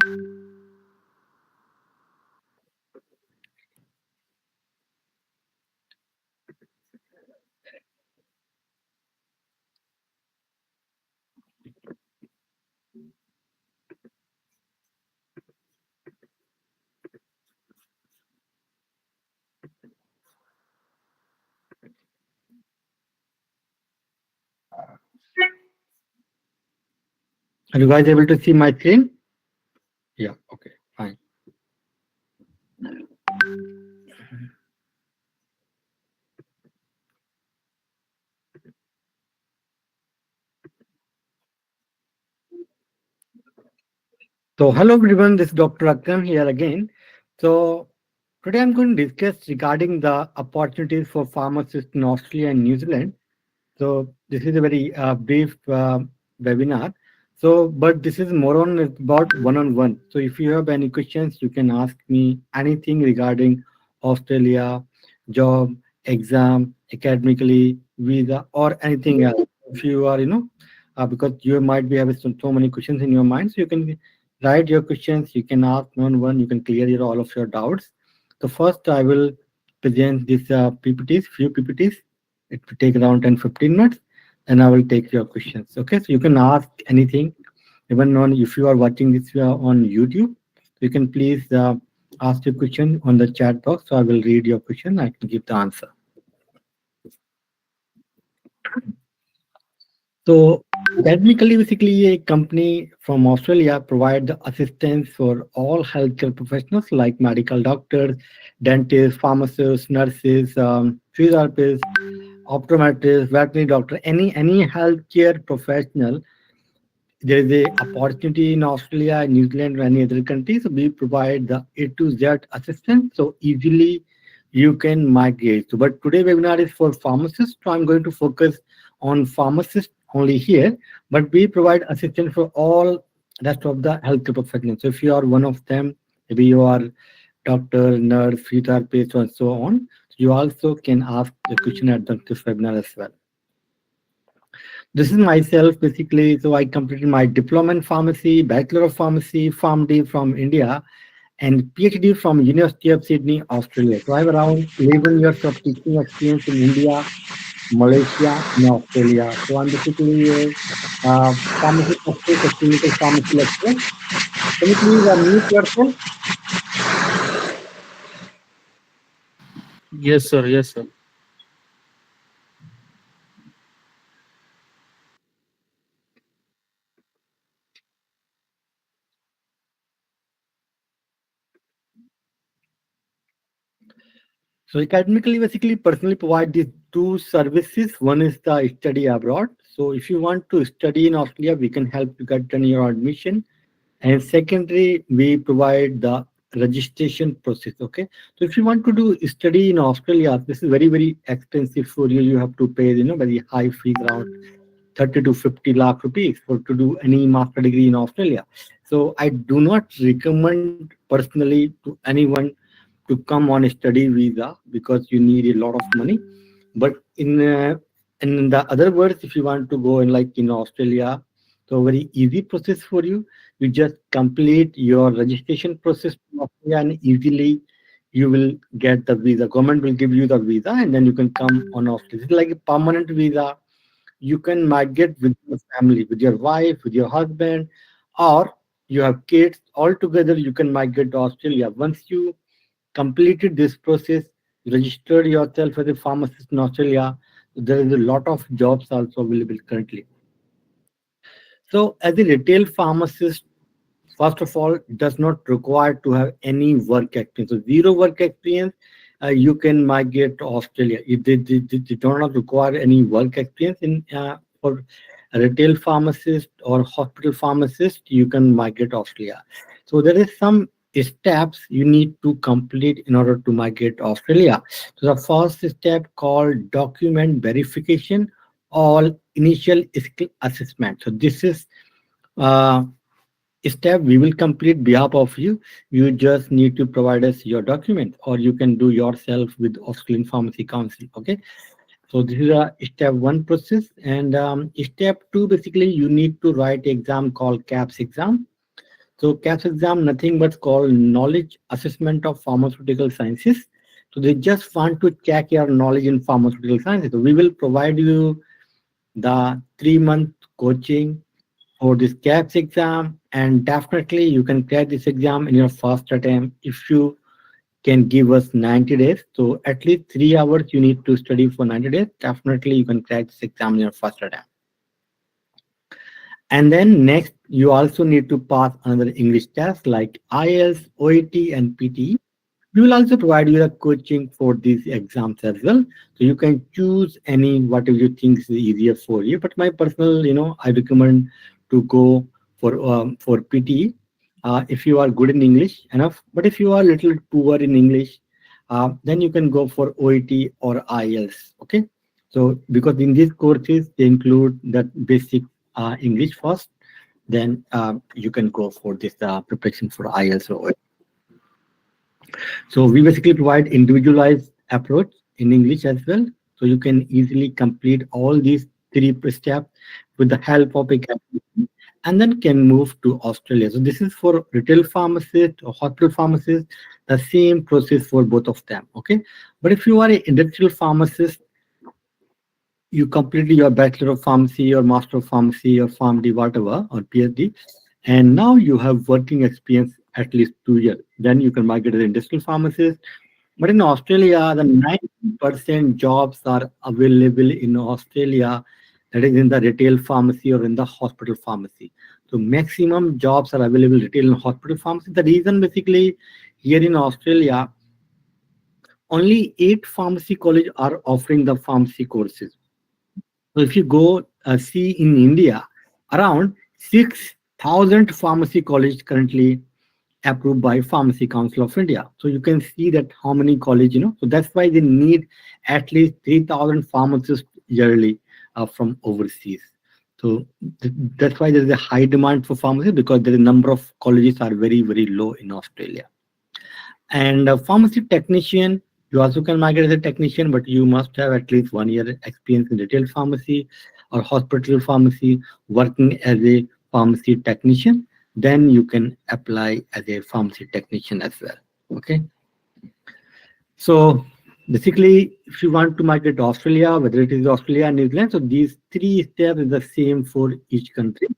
Are you guys able to see my screen? Yeah, okay, fine. So hello everyone, this is Dr. Akram here again. So today I'm going to discuss regarding the opportunities for pharmacists in Australia and New Zealand. So this is a very brief webinar. So, but this is more on about one-on-one. So if you have any questions, you can ask me anything regarding Australia, job, exam, academically, visa, or anything else. If you are, because you might be having so many questions in your mind, so you can write your questions. You can ask one-on-one. You can clear all of your doubts. So first, I will present these PPTs, few PPTs. It will take around 10-15 minutes, and I will take your questions. Okay, so you can ask anything, even on if you are watching this on YouTube, you can please ask your question on the chat box. So I will read your question. I can give the answer. So technically, basically, a company from Australia provide the assistance for all healthcare professionals like medical doctors, dentists, pharmacists, nurses, physiotherapists, optometrist, veterinary doctor, any healthcare professional. There is a opportunity in Australia, New Zealand, or any other country. So we provide the A to Z assistance. So easily you can migrate. So, but today webinar is for pharmacists. So I'm going to focus on pharmacists only here. But we provide assistance for all rest of the healthcare professionals. So if you are one of them, maybe you are doctor, nurse, physiotherapist, and so on. You also can ask the question at this webinar as well. This is myself basically. So I completed my diploma in pharmacy, bachelor of pharmacy, pharmd from India, and PhD from University of Sydney, Australia. So I have around 11 years of teaching experience in India, Malaysia, and Australia. So I'm basically a pharmacy specialist, a clinical pharmacy lecturer. Can you please unmute yourself? Yes, sir. Yes, sir. So academically, basically, personally provide these two services. One is the study abroad. So if you want to study in Australia, we can help you get done your admission. And secondly, we provide the registration process. Okay. So if you want to do study in Australia, this is very, very expensive for you. You have to pay, very high fees, around 30 to 50 lakh rupees for to do any master degree in Australia. So I do not recommend personally to anyone to come on a study visa because you need a lot of money. But in the other words, if you want to go in like in Australia, so very easy process for you. You just complete your registration process in Australia and easily you will get the visa. Government will give you the visa and then you can come on Australia. It's like a permanent visa. You can migrate with your family, with your wife, with your husband, or you have kids. All together, you can migrate to Australia. Once you completed this process, registered yourself as a pharmacist in Australia, there is a lot of jobs also available currently. So as a retail pharmacist, first of all, does not require to have any work experience. So zero work experience, you can migrate to Australia. If they do not require any work experience in for a retail pharmacist or hospital pharmacist, you can migrate to Australia. So there is some steps you need to complete in order to migrate to Australia. So the first step called document verification or initial skill assessment. So this is uh, step we will complete behalf of you. You just need to provide us your document, or you can do yourself with Australian Pharmacy Council. Okay, so this is a step one process, and step two basically you need to write exam called KAPS exam. So KAPS exam, nothing but called knowledge assessment of pharmaceutical sciences. So they just want to check your knowledge in pharmaceutical sciences. So we will provide you the 3 month coaching for this KAPS exam, and definitely you can clear this exam in your first attempt if you can give us 90 days. So at least 3 hours you need to study for 90 days. Definitely you can crack this exam in your first attempt. And then next, you also need to pass another English test like IELTS, OET, and PT. We will also provide you the coaching for these exams as well. So you can choose any whatever you think is easier for you. But my personal, I recommend to go for PT if you are good in English enough. But if you are a little poor in English, then you can go for OET or IELTS. Okay. So because in these courses they include that basic English first, then you can go for this preparation for IELTS or OET. So we basically provide individualized approach in English as well. So you can easily complete all these three steps with the help of a Academically, and then can move to Australia. So this is for retail pharmacist or hospital pharmacist, the same process for both of them. Okay. But if you are an industrial pharmacist, you completed your Bachelor of Pharmacy or Master of Pharmacy or PharmD, whatever, or PhD, and now you have working experience at least 2 years. Then you can migrate as an industrial pharmacist. But in Australia, the 90% jobs are available in Australia, that is in the retail pharmacy or in the hospital pharmacy. So maximum jobs are available retail and hospital pharmacy. The reason basically here in Australia, only 8 pharmacy colleges are offering the pharmacy courses. So if you go see in India, around 6,000 pharmacy colleges currently approved by Pharmacy Council of India. So you can see that how many college. So that's why they need at least 3,000 pharmacists yearly from overseas. So that's why there is a high demand for pharmacists, because the number of colleges are very, very low in Australia. And pharmacy technician, you also can migrate as a technician, but you must have at least 1 year experience in retail pharmacy or hospital pharmacy, working as a pharmacy technician. Then you can apply as a pharmacy technician as well. Okay. So basically, if you want to migrate to Australia, whether it is Australia and New Zealand, so these 3 steps is the same for each country.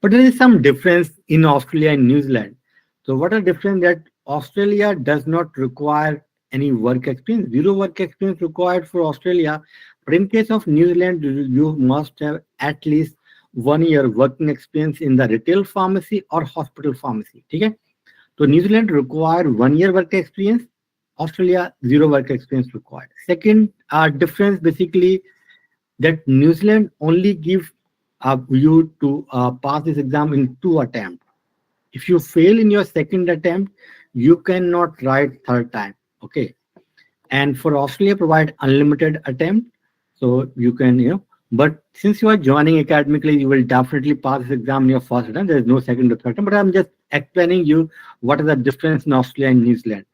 But there is some difference in Australia and New Zealand. So what are different that Australia does not require any work experience, zero work experience required for Australia. But in case of New Zealand, you must have at least 1 year working experience in the retail pharmacy or hospital pharmacy. Okay? So New Zealand require 1 year work experience, Australia zero work experience required. Second difference basically that New Zealand only give you to pass this exam in 2 attempts. If you fail in your second attempt, you cannot write third time. Okay. And for Australia, provide unlimited attempt. So you can, but since you are joining academically, you will definitely pass this exam in your first attempt. There is no second or third attempt. But I'm just explaining you what is the difference in Australia and New Zealand.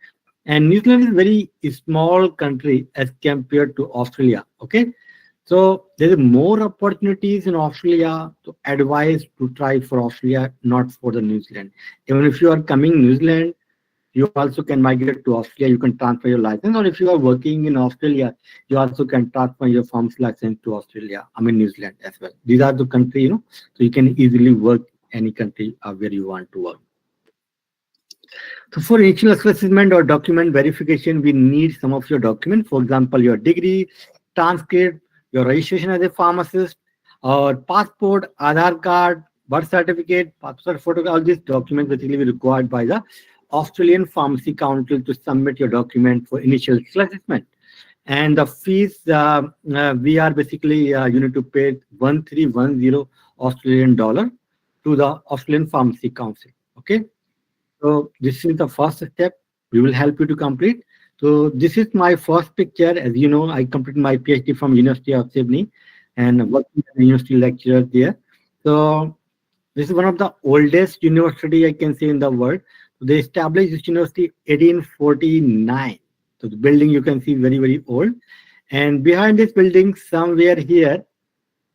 And New Zealand is a very small country as compared to Australia. Okay. So there are more opportunities in Australia, to advise to try for Australia, not for the New Zealand. Even if you are coming New Zealand, you also can migrate to Australia. You can transfer your license, or if you are working in Australia, you also can transfer your pharmacy license to Australia. New Zealand as well. These are the country, so you can easily work any country where you want to work. So for initial assessment or document verification, we need some of your documents. For example, your degree, transcript, your registration as a pharmacist, or passport, Aadhaar card, birth certificate, passport photo, all these documents basically required by the Australian Pharmacy Council to submit your document for initial assessment. And the fees, we are basically, you need to pay 1310 Australian dollar to the Australian Pharmacy Council. Okay. So this is the first step. We will help you to complete. So this is my first picture. As you know, I completed my PhD from University of Sydney and working as a university lecturer there. So this is one of the oldest university I can say in the world. They established this university 1849. So the building you can see very, very old. And behind this building, somewhere here,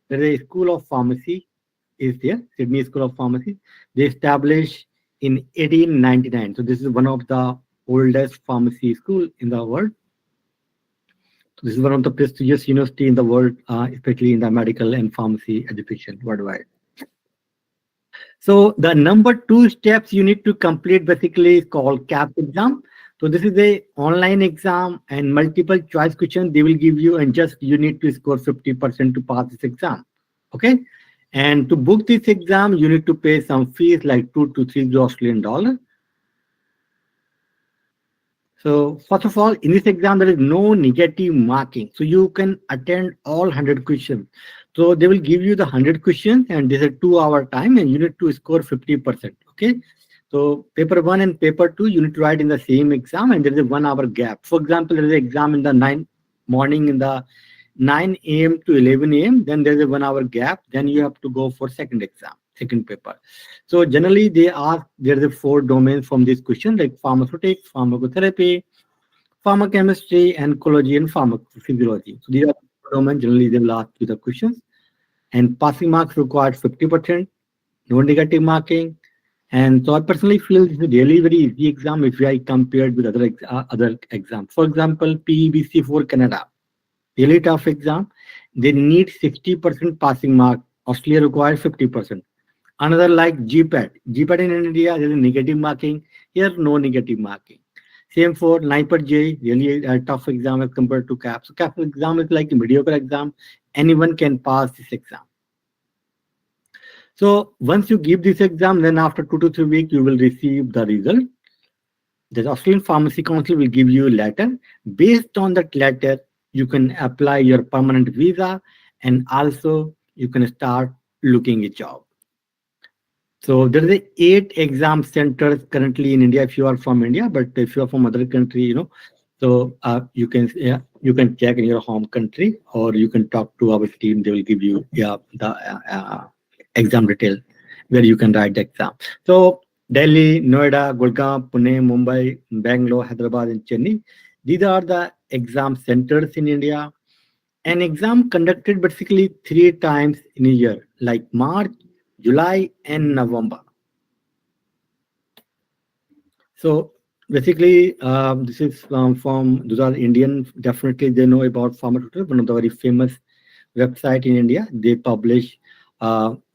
there is a school of pharmacy. is there, Sydney School of Pharmacy. They established in 1899. So this is one of the oldest pharmacy school in the world. So this is one of the prestigious university in the world, especially in the medical and pharmacy education worldwide. So the number two steps you need to complete basically is called CAPS exam. So this is a online exam and multiple choice question they will give you, and just you need to score 50% to pass this exam. Okay. And to book this exam, you need to pay some fees like 2 to 3 Australian dollar. So first of all, in this exam, there is no negative marking. So you can attend all 100 questions. So they will give you the 100 questions and this is a 2 hour time and you need to score 50%. Okay. So paper one and paper two, you need to write in the same exam and there is a 1 hour gap. For example, there is an exam in the 9 morning in the 9 a.m. to 11 a.m. Then there's a 1 hour gap. Then you have to go for second exam, second paper. So generally they ask, there's a 4 domains from this question like pharmaceutics, pharmacotherapy, pharmacochemistry, and ecology and pharmacophysiology. So these are the domains generally they will ask you the questions. And passing marks required 50%, no negative marking. And so I personally feel this is a really very easy exam if I compared with other exams. For example, PEBC for Canada, really tough exam. They need 60% passing mark. Australia requires 50%. Another like GPAT. GPAT in India, there is negative marking. Here, no negative marking. Same for NIPER J, really a tough exam as compared to CAPS. So CAPS exam is like a mediocre exam. Anyone can pass this exam. So once you give this exam, then after 2 to 3 weeks, you will receive the result. The Australian Pharmacy Council will give you a letter. Based on that letter, you can apply your permanent visa and also you can start looking a job. So there is 8 exam centers currently in India if you are from India, but if you are from other country, so you can check in your home country or you can talk to our team. They will give you the exam detail where you can write the exam. So Delhi, Noida, Gurgaon, Pune, Mumbai, Bangalore, Hyderabad, and Chennai. These are the exam centers in India. An exam conducted basically 3 times in a year, like March, July, and November. So basically, this is from those are Indian. Definitely, they know about Pharmacist, one of the very famous website in India. They publish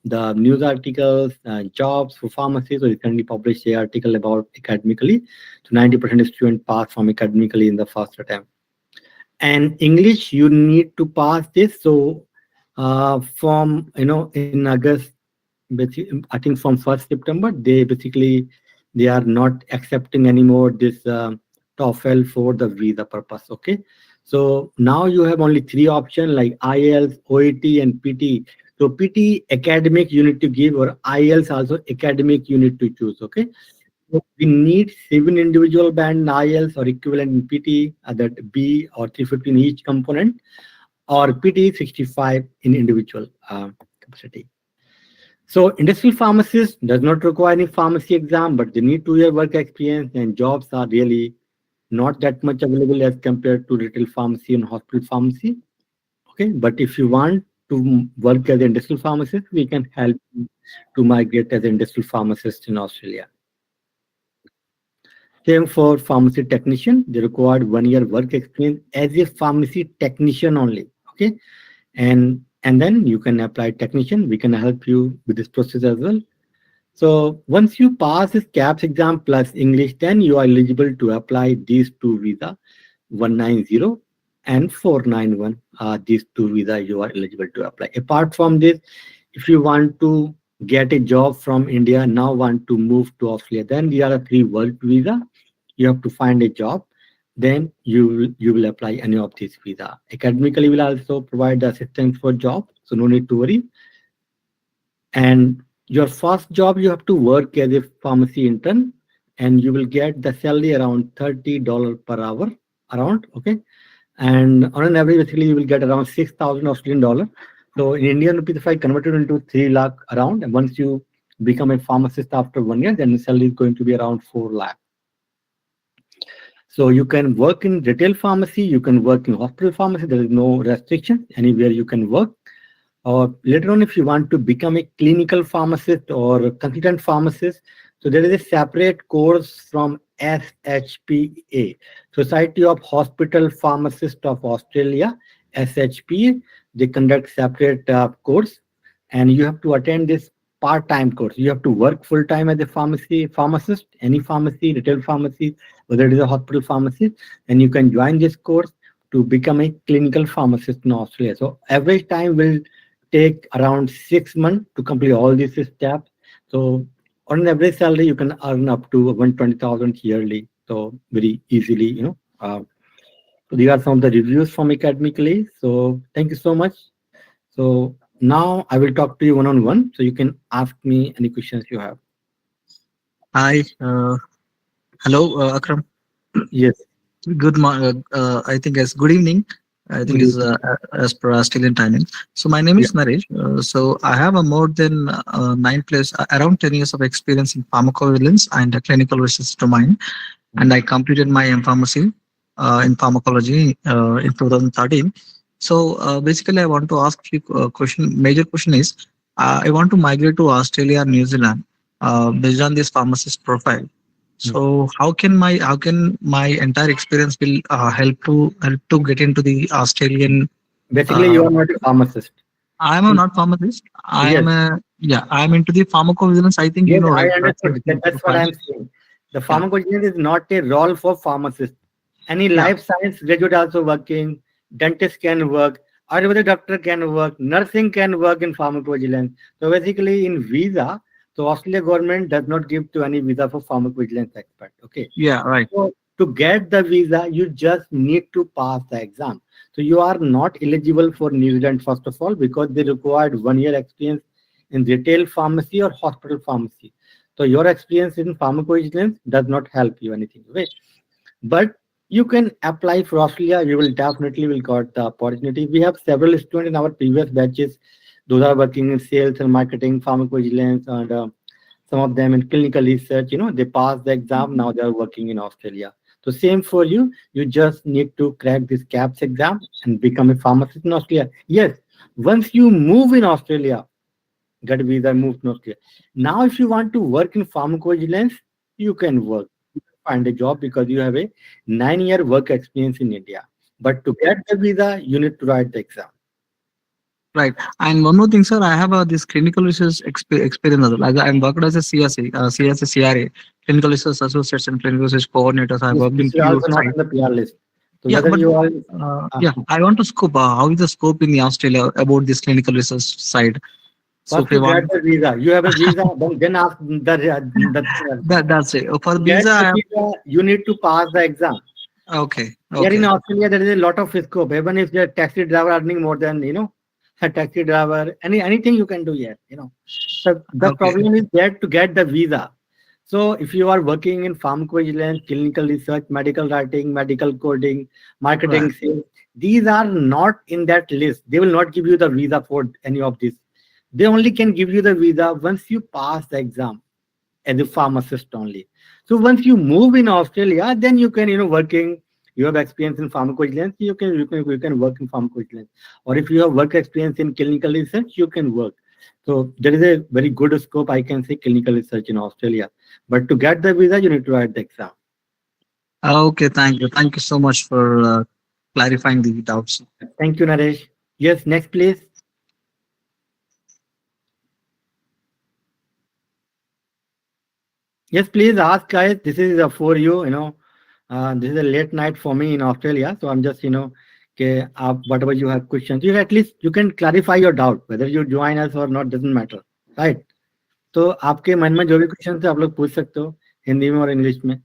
the news articles, jobs for pharmacists. So recently published an article about Academically. So 90% of students pass from Academically in the first attempt. And English, you need to pass this. So from in August, I think from 1st September, they are not accepting anymore this TOEFL for the visa purpose. Okay, so now you have only 3 options like IELTS, OET, and PT. So PT academic you need to give, or IELTS also academic you need to choose. Okay, so we need 7 individual band IELTS or equivalent in PT, that B or 350 in each component, or PT 65 in individual capacity. So industrial pharmacist does not require any pharmacy exam, but they need 2 year work experience, and jobs are really not that much available as compared to retail pharmacy and hospital pharmacy. Okay, but if you want to work as an industrial pharmacist, we can help you to migrate as an industrial pharmacist in Australia. Same for pharmacy technician. They required 1 year work experience as a pharmacy technician only. Okay, and then you can apply technician. We can help you with this process as well. So once you pass this CAPS exam plus English, then you are eligible to apply these 2 visa, 190 and 491. These 2 visa you are eligible to apply. Apart from this, if you want to get a job from India, now want to move to Australia, then there are 3 work visa. You have to find a job. Then you will apply any of these visa. Academically will also provide assistance for job, so no need to worry. And your first job, you have to work as a pharmacy intern, and you will get the salary around $30 per hour, around. Okay, and on an average, basically, you will get around 6,000 Australian dollar. So in Indian rupees, if I convert it into 3 lakh around, and once you become a pharmacist after 1 year, then the salary is going to be around 4 lakh. So you can work in retail pharmacy, you can work in hospital pharmacy. There is no restriction anywhere you can work. Or later on, if you want to become a clinical pharmacist or a consultant pharmacist, so there is a separate course from SHPA, Society of Hospital Pharmacists of Australia, SHPA. They conduct separate course, and you have to attend this part-time course. You have to work full-time as a pharmacist, any pharmacy, retail pharmacy, whether it is a hospital pharmacy, and you can join this course to become a clinical pharmacist in Australia. So average time will take around 6 months to complete all these steps. So on an average salary, you can earn up to 120,000 yearly. So very easily, so these are some of the reviews from Academically. So thank you so much. So now I will talk to you one on one. So you can ask me any questions you have. Hi. Hello, Akram. Yes. Good morning. I think it's good evening. I think Good it's evening. as per Australian timing. So my name Yeah. is Naresh. So I have a more than around 10 years of experience in pharmacovigilance and clinical research domain, and I completed my M Pharmacy in pharmacology in 2013. So basically, I want to ask you question. Major question is, I want to migrate to Australia, New Zealand, based on this pharmacist profile. So how can my entire experience will help to get into the Australian? Basically, Uh, you are not a pharmacist. I am a In, not pharmacist. I am yes. a yeah. I am into the pharmacovigilance. I think you Yes, know, I right? That's a understood. different That's what profile. I'm saying. The Yeah, pharmacovigilance is not a role for pharmacists. Any yeah, life science graduate also working, dentist can work, Ayurvedic doctor can work, nursing can work in pharmacovigilance. So basically in visa, so Australia government does not give to any visa for pharmacovigilance expert. Okay. yeah. Right. So to get the visa, you just need to pass the exam. So you are not eligible for New Zealand first of all because they required 1 year experience in retail pharmacy or hospital pharmacy. So your experience in pharmacovigilance does not help you anything. Okay, but you can apply for Australia. You will definitely will got the opportunity. We have several students in our previous batches. Those are working in sales and marketing, pharmacovigilance, and some of them in clinical research. They passed the exam. Now they are working in Australia. So same for you. You just need to crack this KAPS exam and become a pharmacist in Australia. Yes, once you move in Australia, get visa, move to Australia. Now, if you want to work in pharmacovigilance, you can work. You can find a job because you have a 9 year work experience in India. But to get the visa, you need to write the exam. Right. And one more thing, sir, I have this clinical research experience as well. I'm worked as a CSA, CRA, clinical research associates and clinical research coordinators. I worked This in is few also not on sites. the PR list. So Yeah, whether but you are, uh, yeah, I want to scope. How is the scope in the Australia about this clinical research side? So first if you to get want, the visa, you have a visa, then ask the thing else. that's it. For To get visa, the visa, you need to pass the exam. okay, Here in okay, Australia, there is a lot of scope. Even if the taxi driver earning more than a taxi driver, anything you can do here. So the okay, problem is that to get the visa. So if you are working in pharmacovigilance, clinical research, medical writing, medical coding, right. marketing, sales, these are not in that list. They will not give you the visa for any of this. They only can give you the visa once you pass the exam as a pharmacist only. So once you move in Australia, then you can, working. You have experience in pharmacovigilance, you can work in pharmacovigilance. Or if you have work experience in clinical research, you can work. So there is a very good scope, I can say, clinical research in Australia. But to get the visa, you need to write the exam. Okay, thank you so much for clarifying the doubts. Thank you, Naresh. Yes, next please. Yes, please ask guys. This is for you. This is a late night for me in Australia, so I'm just okay. Whatever you have questions, you at least you can clarify your doubt whether you join us or not doesn't matter, right? तो आपके मन में जो भी question थे आप लोग पूछ सकते हो हिंदी में और इंग्लिश में.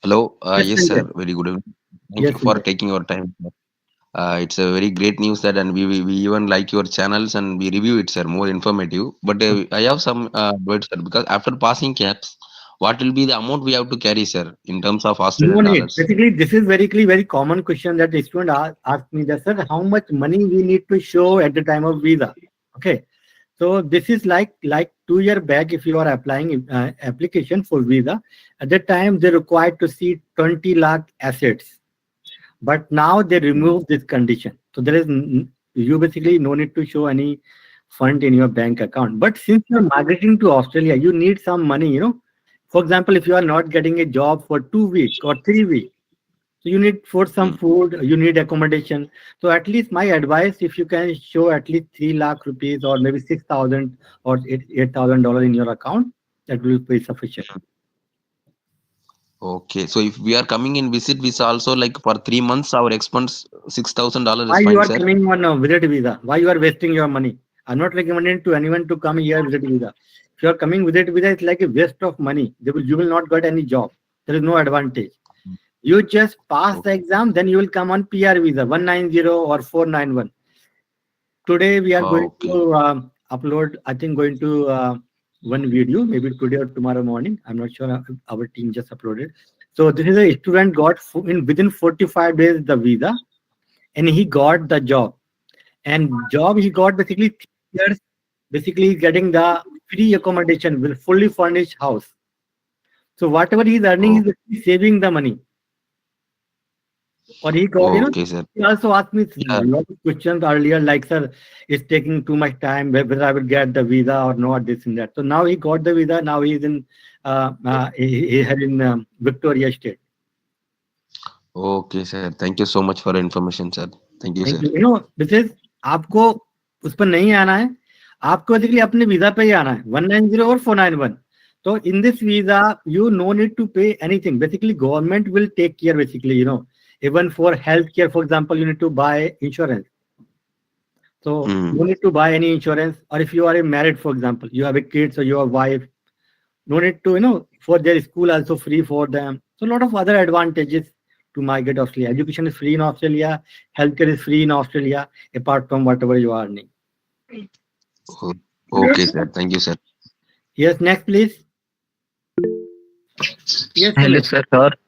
Hello. Yes, Yes, sir. Sanjay. Very good evening. Thank Yes, you for Sanjay. taking your time. It's a very great news that, and we even like your channels and we review it, sir. More informative. But I have some words, sir. Because after passing caps, what will be the amount we have to carry, sir, in terms of No Australian need. dollars? Basically, this is very common question that the student ask me that, sir, how much money we need to show at the time of visa? Okay. So this is like 2 year back. If you are applying application for visa, at that time they required to see 20 lakh assets. but now they remove this condition. So there is you basically no need to show any fund in your bank account. But since you're migrating to Australia, you need some money, you know. For example, if you are not getting a job for 2 weeks or 3 weeks, so you need for some Mm. food, you need accommodation. So at least my advice, if you can show at least 3 lakh rupees or maybe 6,000 or $8,000 in your account, that will be sufficient. Okay, so if we are coming in visit visa also, like for 3 months, our expense $6,000 Why is you fine, are sir. coming on a visit visa? Why you are wasting your money? I'm not recommending to anyone to come here visit visa. If you are coming visit visa, it's like a waste of money. You will not get any job. There is no advantage. You just pass the exam, then you will come on PR visa 190 or 491. Today we are going Okay. to upload. I think going to one video, maybe today or tomorrow morning. I'm not sure. Our team just uploaded. So this is a student got in within 45 days the visa, and he got the job. And job he got basically 3 years, basically getting the free accommodation with fully furnished house. So whatever he's earning, Oh, he's basically saving the money. Or he got, okay, sir. he also asked me Yeah. a lot of questions earlier, like, sir, it's taking too much time, whether I will get the visa or not, this and that. So now he got the visa. Now he's in, he had in Victoria State. Okay, sir. Thank you so much for the information, sir. Thank you, thank sir. You this is आपको उस पर नहीं आना है, आपको basically अपने visa पे ही आना है 190 और 491. तो in this visa you no need to pay anything. Basically government will take care basically, even for healthcare, for example, you need to buy insurance. So no need to buy any insurance. Or if you are married, for example, you have a kid, so your wife, no need to, for their school also free for them. So a lot of other advantages to migrate Australia. Education is free in Australia, healthcare is free in Australia, apart from whatever you are earning. Oh, okay, sir. Thank you, sir. Yes, next please. Yes, hello Sumit. Sir.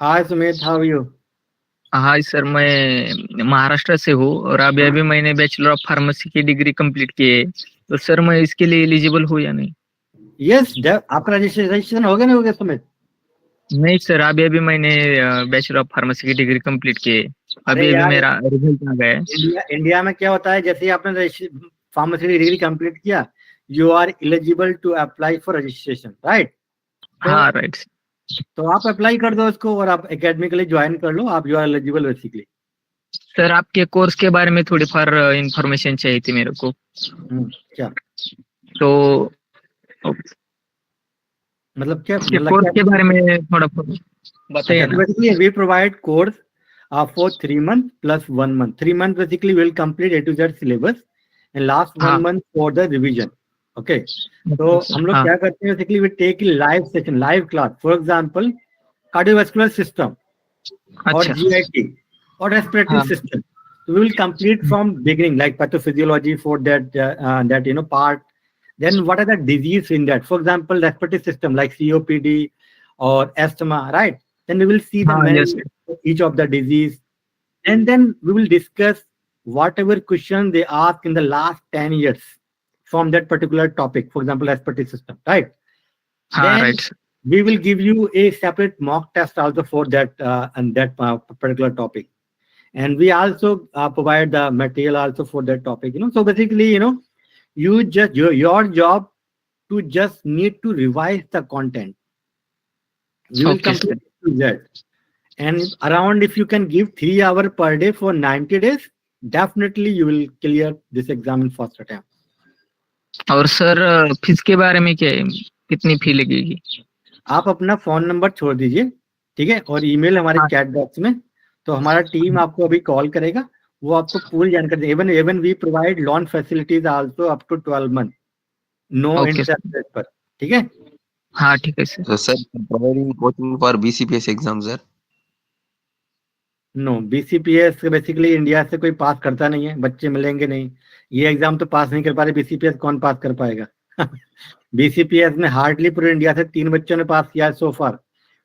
Hi Sumit, how are you? Hi sir, मैं महाराष्ट्र से हूँ और अभी अभी मैंने bachelor of pharmacy की degree complete की है. तो सर मैं इसके लिए एलिजिबल हूँ या नहीं? Yes, आपका रजिस्ट्रेशन हो गया नहीं हो गया सुमित? नहीं सर, अभी अभी मैंने बैचलर ऑफ फार्मेसी की डिग्री कंप्लीट की है. अभी अभी मेरा रिजल्ट आ गया है. इंडिया में क्या होता है, जैसे ही आपने फार्मेसी की डिग्री कंप्लीट किया, you are eligible to apply for registration, right? हाँ राइट. तो आप अप्लाई कर दो उसको और आप एकेडमिकली ज्वाइन कर लो, आप you are eligible basically. Sir आपके कोर्स के बारे में थोड़ी फार इंफॉर्मेशन चाहिए थी मेरे को. क्या तो मतलब क्या कोर्स के बारे में थोड़ा बताइए ना. Basically, we provide course for 3 months plus 1 month. 3 months basically will complete A to Z syllabus and last 1 month for the revision. Okay. तो हम लोग क्या करते हैं, basically we take a live session, live class. For example, cardiovascular system or GIT or respiratory system. So we will complete from beginning, like pathophysiology for that part. Then what are the disease in that? For example, respiratory system like COPD or asthma, right? Then we will see the each of the disease, and then we will discuss whatever question they ask in the last 10 years from that particular topic. For example, respiratory system, right? Then we will give you a separate mock test also for that and that particular topic, and we also provide the material also for that topic. So basically, you just your job to just need to revise the content. We will complete that. And around, if you can give 3 hours per day for 90 days, definitely you will clear this exam in first attempt. और sir fees के बारे में क्या है, कितनी फी लगेगी? आप अपना फोन नंबर छोड़ दीजिए, ठीक है, और ईमेल हमारे चैट बॉक्स में, तो हमारा टीम आपको अभी कॉल करेगा, वो आपको पूरी जानकारी. Even we provide loan facilities also up to 12 month, no interest rate पर. ठीक है? हाँ ठीक है sir. So, sir, providing coaching for BCPS exam, sir? No, BCPS basically India से कोई पास करता नहीं है, बच्चे मिलेंगे नहीं. ये एग्जाम तो पास नहीं कर पा रहे, BCPS कौन पास कर पाएगा? BCPS में हार्डली पूरे इंडिया से 3 बच्चों ने पास किया सो फार,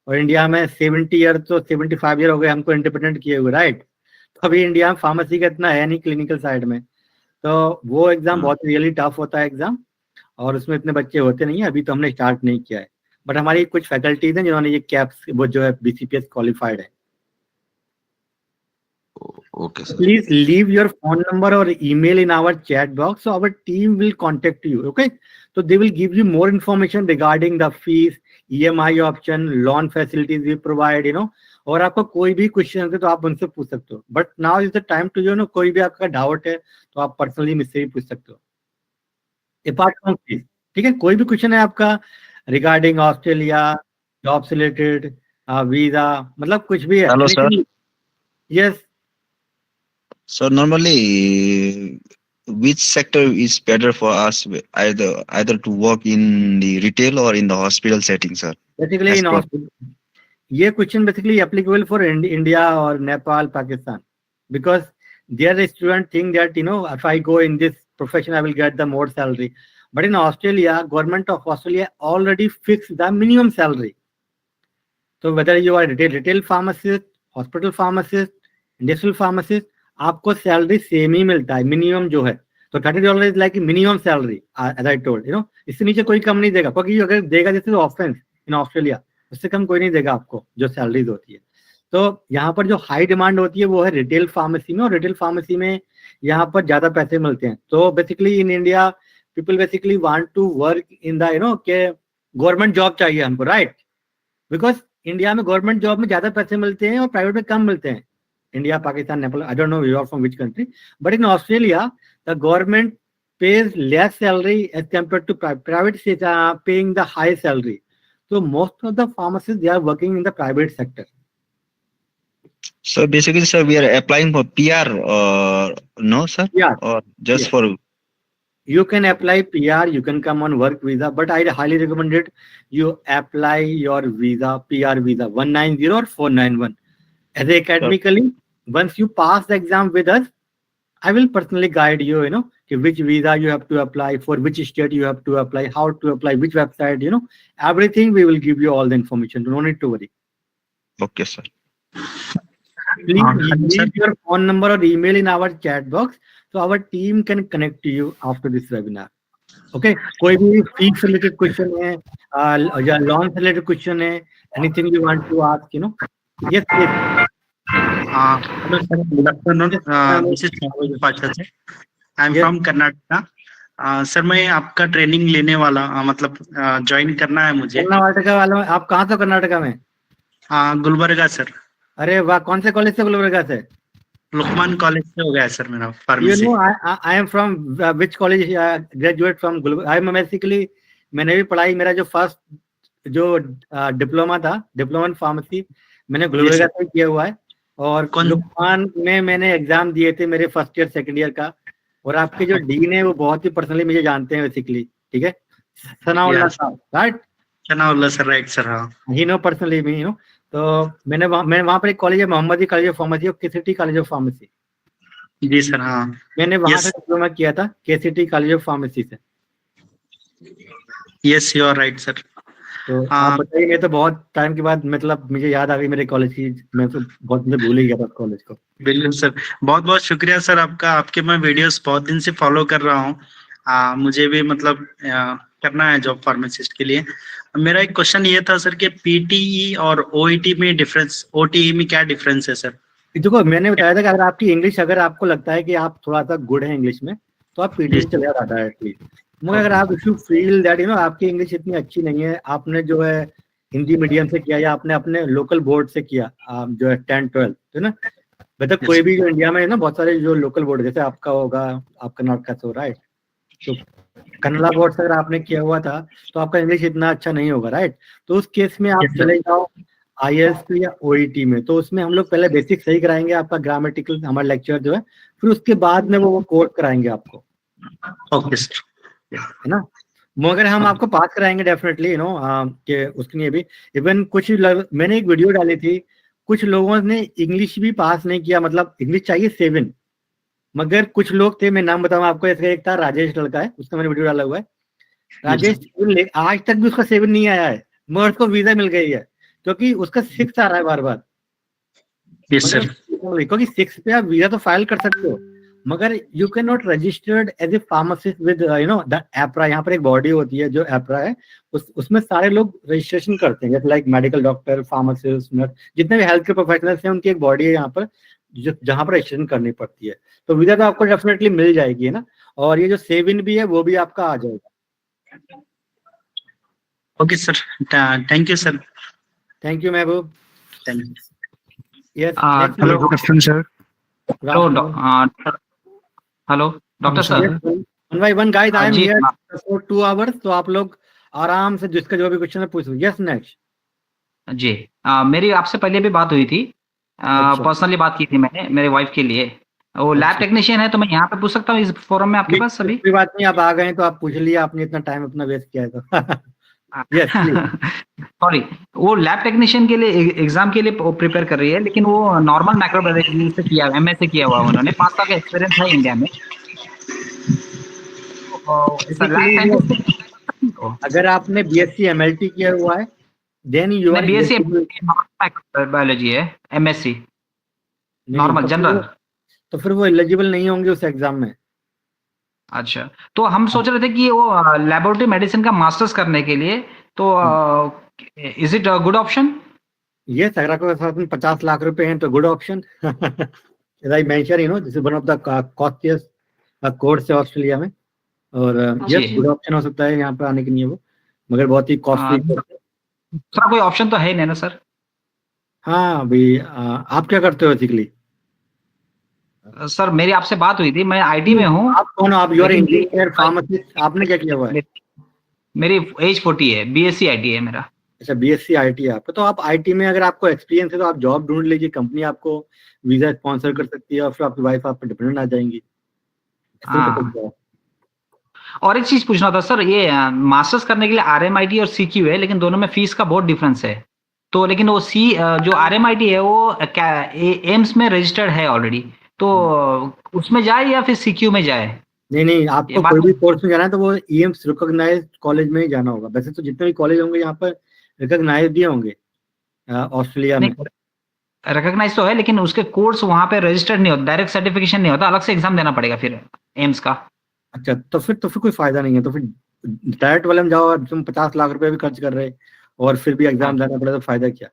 और इंडिया में 70 ईयर तो 75 ईयर हो गए हमको इंडिपेंडेंट किए हुए, राइट? तो अभी इंडिया में फार्मेसी का इतना है नहीं क्लिनिकल साइड में, तो वो एग्जाम बहुत रियली टफ होता है एग्जाम, और उसमें इतने बच्चे होते नहीं है. अभी तो हमने स्टार्ट नहीं किया है, बट हमारी कुछ फैकल्टीज हैं जिन्होंने ये कैप्स, वो जो है BCPS क्वालिफाइड है. Okay, sir. Please leave your phone number or email in our chat box, so our team will contact you. Okay, so they will give you more information regarding the fees, EMI option, loan facilities we provide, और आपको कोई भी question है तो आप उनसे पूछ सकते हो. But now is the time to कोई भी आपका डाउट है तो आप पर्सनली मुझसे भी पूछ सकते हो. अपार्ट फ्रॉम फीस, ठीक है, कोई भी क्वेश्चन है आपका रिगार्डिंग ऑस्ट्रेलिया, जॉब से रिलेटेड, वीजा, मतलब कुछ भी है. Hello, sir. Yes. So normally, which sector is better for us, either to work in the retail or in the hospital setting, sir? Basically, As in per- hospital, ये question basically applicable for India or Nepal, Pakistan, because their student think that if I go in this profession I will get the more salary. But in Australia, government of Australia already fixed the minimum salary. So whether you are retail pharmacist, hospital pharmacist, industrial pharmacist, आपको salary same ही मिलता है, minimum जो है. तो $30 is like minimum salary, as I told. इससे नीचे कोई कम नहीं देगा, क्योंकि अगर देगा जैसे ऑफेंस इन ऑस्ट्रेलिया, उससे कम कोई नहीं देगा आपको जो सैलरीज होती है. तो यहाँ पर जो हाई डिमांड होती है वो है रिटेल फार्मेसी में, और रिटेल फार्मेसी में यहाँ पर ज्यादा पैसे मिलते हैं. तो basically in India people basically want to work in the के गवर्नमेंट जॉब चाहिए हमको, राइट? बिकॉज इंडिया में गवर्नमेंट जॉब में ज्यादा पैसे मिलते हैं और प्राइवेट में कम मिलते हैं. India, Pakistan, Nepal, I don't know you are from which country, but in Australia, the government pays less salary as compared to private paying the high salary. So most of the pharmacists, they are working in the private sector. So basically, sir, we are applying for PR, no, sir? Yeah. Or just Yeah. for... You can apply PR, you can come on work visa, but I highly recommend it. You apply your visa, PR visa, 190 or 491. As academically, once you pass the exam with us, I will personally guide you, which visa you have to apply, for which state you have to apply, how to apply, which website, everything we will give you all the information. No need to worry. Okay, sir. Please leave your phone number or email in our chat box so our team can connect to you after this webinar. Okay? कोई भी fees related question है, या loan related question है, anything you want to ask, Yes, yes. Hello, sir. Good afternoon. This is Pharmacist. I am from Karnataka. Sir मैं आपका training लेने वाला मतलब ज्वाइन करना है मुझे. कर्नाटका वाला. आप कहाँ से कर्नाटका में? गुलबर्गा सर. अरे वाह, कौन से कॉलेज से गुलबर्गा से? लुकमान कॉलेज से हो गया सर मेरा pharmacy. I am from which college? Graduate from Gulbarga. I am basically, मैंने भी पढ़ाई, मेरा जो फर्स्ट जो डिप्लोमा था, डिप्लोमा इन फार्मेसी, मैंने गुलबर्गा से किया हुआ है. और लुकमान में मैंने एग्जाम दिए थे मेरे फर्स्ट ईयर सेकंड ईयर का. और आपके जो डीन है वो बहुत ही पर्सनली मुझे जानते हैं बेसिकली, ठीक है, सनाउल्लाह साहब, right? Sanaullah sir, right sir. हाँ, ही नो पर्सनली मी, तो मैं वहाँ पर एक कॉलेज है, मोहम्मदी कॉलेज ऑफ फार्मेसी और केसीटी कॉलेज ऑफ फार्मेसी. जी सर. हाँ, मैंने वहाँ से डिप्लोमा किया था, केसीटी कॉलेज ऑफ फार्मेसी से. Yes, you are right sir. तो आप बताइए, मैं तो बहुत टाइम के बाद मतलब मुझे याद आ गई मेरे कॉलेज की. मैं तो बहुत भूल ही गया था कॉलेज को. बिल्कुल सर, बहुत बहुत शुक्रिया सर आपका. आपके मैं वीडियोस बहुत दिन से फॉलो कर रहा हूँ. मुझे भी मतलब करना है जॉब फार्मासिस्ट के लिए. मेरा एक क्वेश्चन ये था सर कि पीटीई और ओईटी में डिफरेंस, ओटीई में क्या डिफरेंस है सर? देखो, मैंने बताया था कि अगर आपकी इंग्लिश, अगर आपको लगता है कि आप थोड़ा सा गुड है इंग्लिश में, तो आप पीटीई चले जाता है एटलीस्ट. मगर अगर आप इफ यू फील दैट आपकी इंग्लिश इतनी अच्छी नहीं है, आपने जो है हिंदी मीडियम से किया या आपने अपने लोकल बोर्ड से किया, जो है 10-12, है ना, मतलब कोई भी जो इंडिया में है ना, बहुत सारे जो लोकल बोर्ड, जैसे आपका होगा, आप कर्नाटका से हो, राइट? तो कन्नड़ा बोर्ड से अगर आपने किया हुआ था तो आपका इंग्लिश इतना अच्छा नहीं होगा, राइट? तो उस केस में आप चले जाओ आईएलटीएस या ओईटी में. तो उसमें हम लोग पहले बेसिक सही कराएंगे आपका, ग्रामेटिकल हमारा लेक्चर जो है, फिर उसके बाद में वो कोर्स कराएंगे आपको. ओके सर, है ना? मगर हम आपको पास कराएंगे डेफिनेटली, कि उसके लिए भी. इवन कुछ मैंने एक वीडियो डाली थी, कुछ लोगों ने इंग्लिश भी पास नहीं किया, मतलब इंग्लिश चाहिए 7, मगर कुछ लोग थे, मैं नाम बताऊं आपको, ऐसे एक था राजेश लड़का है, उसका मैंने वीडियो डाला हुआ है. राजेश आज तक भी उसका 7 नहीं आया है, मगर उसको वीजा मिल गई है क्योंकि उसका 6 आ रहा है बार बार. क्योंकि 6 पे आप वीजा तो फाइल कर सकते हो, मगर you can not registered as a pharmacist with the AHPRA. यहाँ पर एक बॉडी होती है जो एप्रा है, उसमें सारे लोग रजिस्ट्रेशन करते हैं, जैसे like medical doctor, pharmacist, nurse, जितने भी हेल्थ केयर प्रोफेशनल्स हैं, उनकी एक बॉडी है यहाँ पर. जहाँ पर रजिस्ट्रेशन करनी पड़ती है। तो वीजा तो आपको डेफिनेटली मिल जाएगी, है ना। और ये जो सेव इन भी है वो भी आपका आ जाएगा। Okay sir, thank you sir. Thank you Mehboob. Thank you. Yes, Hello, good afternoon, sir. Hello, hello, Doctor sir. One by one guys, I am जी, हियर फॉर 2 आवर्स, तो आप लोग आराम से जिसका जो भी क्वेश्चन है पूछ लो। Yes, next. जी, मेरी आपसे पहले भी बात हुई थी, अच्छा। पर्सनली बात की थी मैंने मेरे वाइफ के लिए। वो लैब अच्छा। टेक्नीशियन है, तो मैं यहाँ पे पूछ सकता हूँ इस फोरम में आपके पास सभी? कोई बात नहीं, आप आ गए हैं तो आप पूछ लिया, आपने इतना टाइम अपना वेस्ट किया है तो यस सॉरी, वो लैब टेक्नीशियन के लिए एग्जाम के लिए प्रिपेयर कर रही है, लेकिन वो नॉर्मल माइक्रोबायोलॉजी से किया, एमएस से किया हुआ उन्होंने, 5 साल का एक्सपीरियंस है इंडिया में। अगर आपने बीएससी एमएलटी किया हुआ है then you are BSc biology है, एमएससी नॉर्मल जनरल। तो फिर वो एलिजिबल नहीं होंगे उस एग्जाम में। अच्छा, तो हम सोच रहे थे कि वो लैबोरेटरी मेडिसिन का मास्टर्स करने के लिए, तो is it a good option? Yes, अगर आपके पास 50 लाख रुपए हैं तो good option. As I mention, you know, this is one of the costliest course है ऑस्ट्रेलिया में, और यस गुड ऑप्शन हो सकता है यहाँ पे आने के लिए वो, मगर बहुत ही कॉस्टली। दूसरा कोई ऑप्शन तो है नहीं ना सर? हाँ भाई, आप क्या करते हो बेसिकली? सर मेरी आपसे बात हुई थी, मैं आईटी में हूँ। आप कौन? आप यू आर इंजीनियर फार्मासिस्ट, आपने क्या किया हुआ है? मेरी एज 40 है, बीएससी आईटी है मेरा। अच्छा, बीएससी आईटी है आपका, तो आप आईटी में अगर आपको एक्सपीरियंस है तो आप जॉब ढूंढ लीजिए, कंपनी आपको वीजा स्पॉन्सर कर सकती है और फिर आपकी वाइफ आप पर डिपेंडेंट आ जाएंगी। और एक चीज पूछना था सर, ये मास्टर्स करने के लिए आरएमआईटी और सीक्यू है, लेकिन दोनों में फीस का बहुत डिफरेंस है। तो लेकिन वो जो आरएमआईटी है वो एम्स में रजिस्टर्ड है ऑलरेडी, तो उसमें जाए या फिर सीक्यू में जाए? नहीं, आपको कोई भी कोर्स में जाना है तो वो एम्स रिकॉग्नाइज्ड कॉलेज में ही जाना होगा। वैसे तो जितने भी कॉलेज होंगे यहाँ पर रिकॉग्नाइज्ड ही होंगे ऑस्ट्रेलिया में। रिकॉग्नाइज तो है, लेकिन उसके कोर्स वहां पे रजिस्टर्ड नहीं होता, डायरेक्ट सर्टिफिकेशन नहीं होता, अलग से एग्जाम देना पड़ेगा फिर एम्स का। अच्छा, तो फिर कोई फायदा नहीं है। तो फिर डायरेक्ट वाले में जाओ, तुम 50 लाख रुपए भी खर्च कर रहे और फिर भी एग्जाम देना पड़े तो फायदा क्या?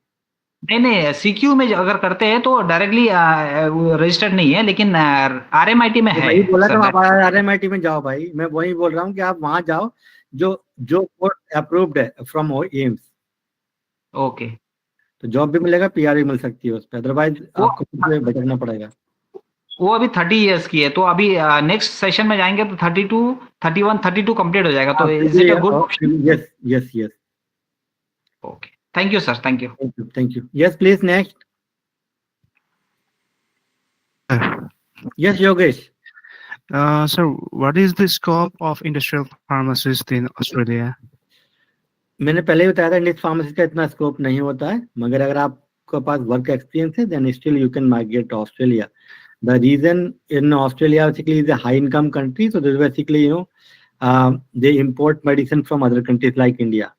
नहीं, सीक्यू में अगर करते हैं तो डायरेक्टली रजिस्टर्ड नहीं है, लेकिन आरएमआईटी में है। वही बोला था, आप आरएमआईटी में जाओ भाई, मैं वही बोल रहा हूँ कि आप वहां जाओ जो कोर्स अप्रूव्ड है फ्रॉम एम्स। ओके, तो जॉब भी मिलेगा, पीआर भी मिल सकती है उस पर, अदरवाइज आपको खुद भटकना पड़ेगा। वो अभी 30 इयर्स की है, तो अभी नेक्स्ट सेशन में जाएंगे तो 32, 31, 32 कंप्लीट हो जाएगा। तो is it a good option? Yes. Okay, thank you sir, thank you. Yes please, next. Yes Yogesh. Sir, what is the scope of industrial pharmacist in Australia? मैंने पहले ही बताया था, इंडस्ट्रियल फार्मेसिस्ट का इतना स्कोप नहीं होता है, मगर अगर आपके पास वर्क एक्सपीरियंस है then still you can migrate to Australia. The reason in Australia basically is a high income country, so this basically, you know, they import medicine from other countries like India.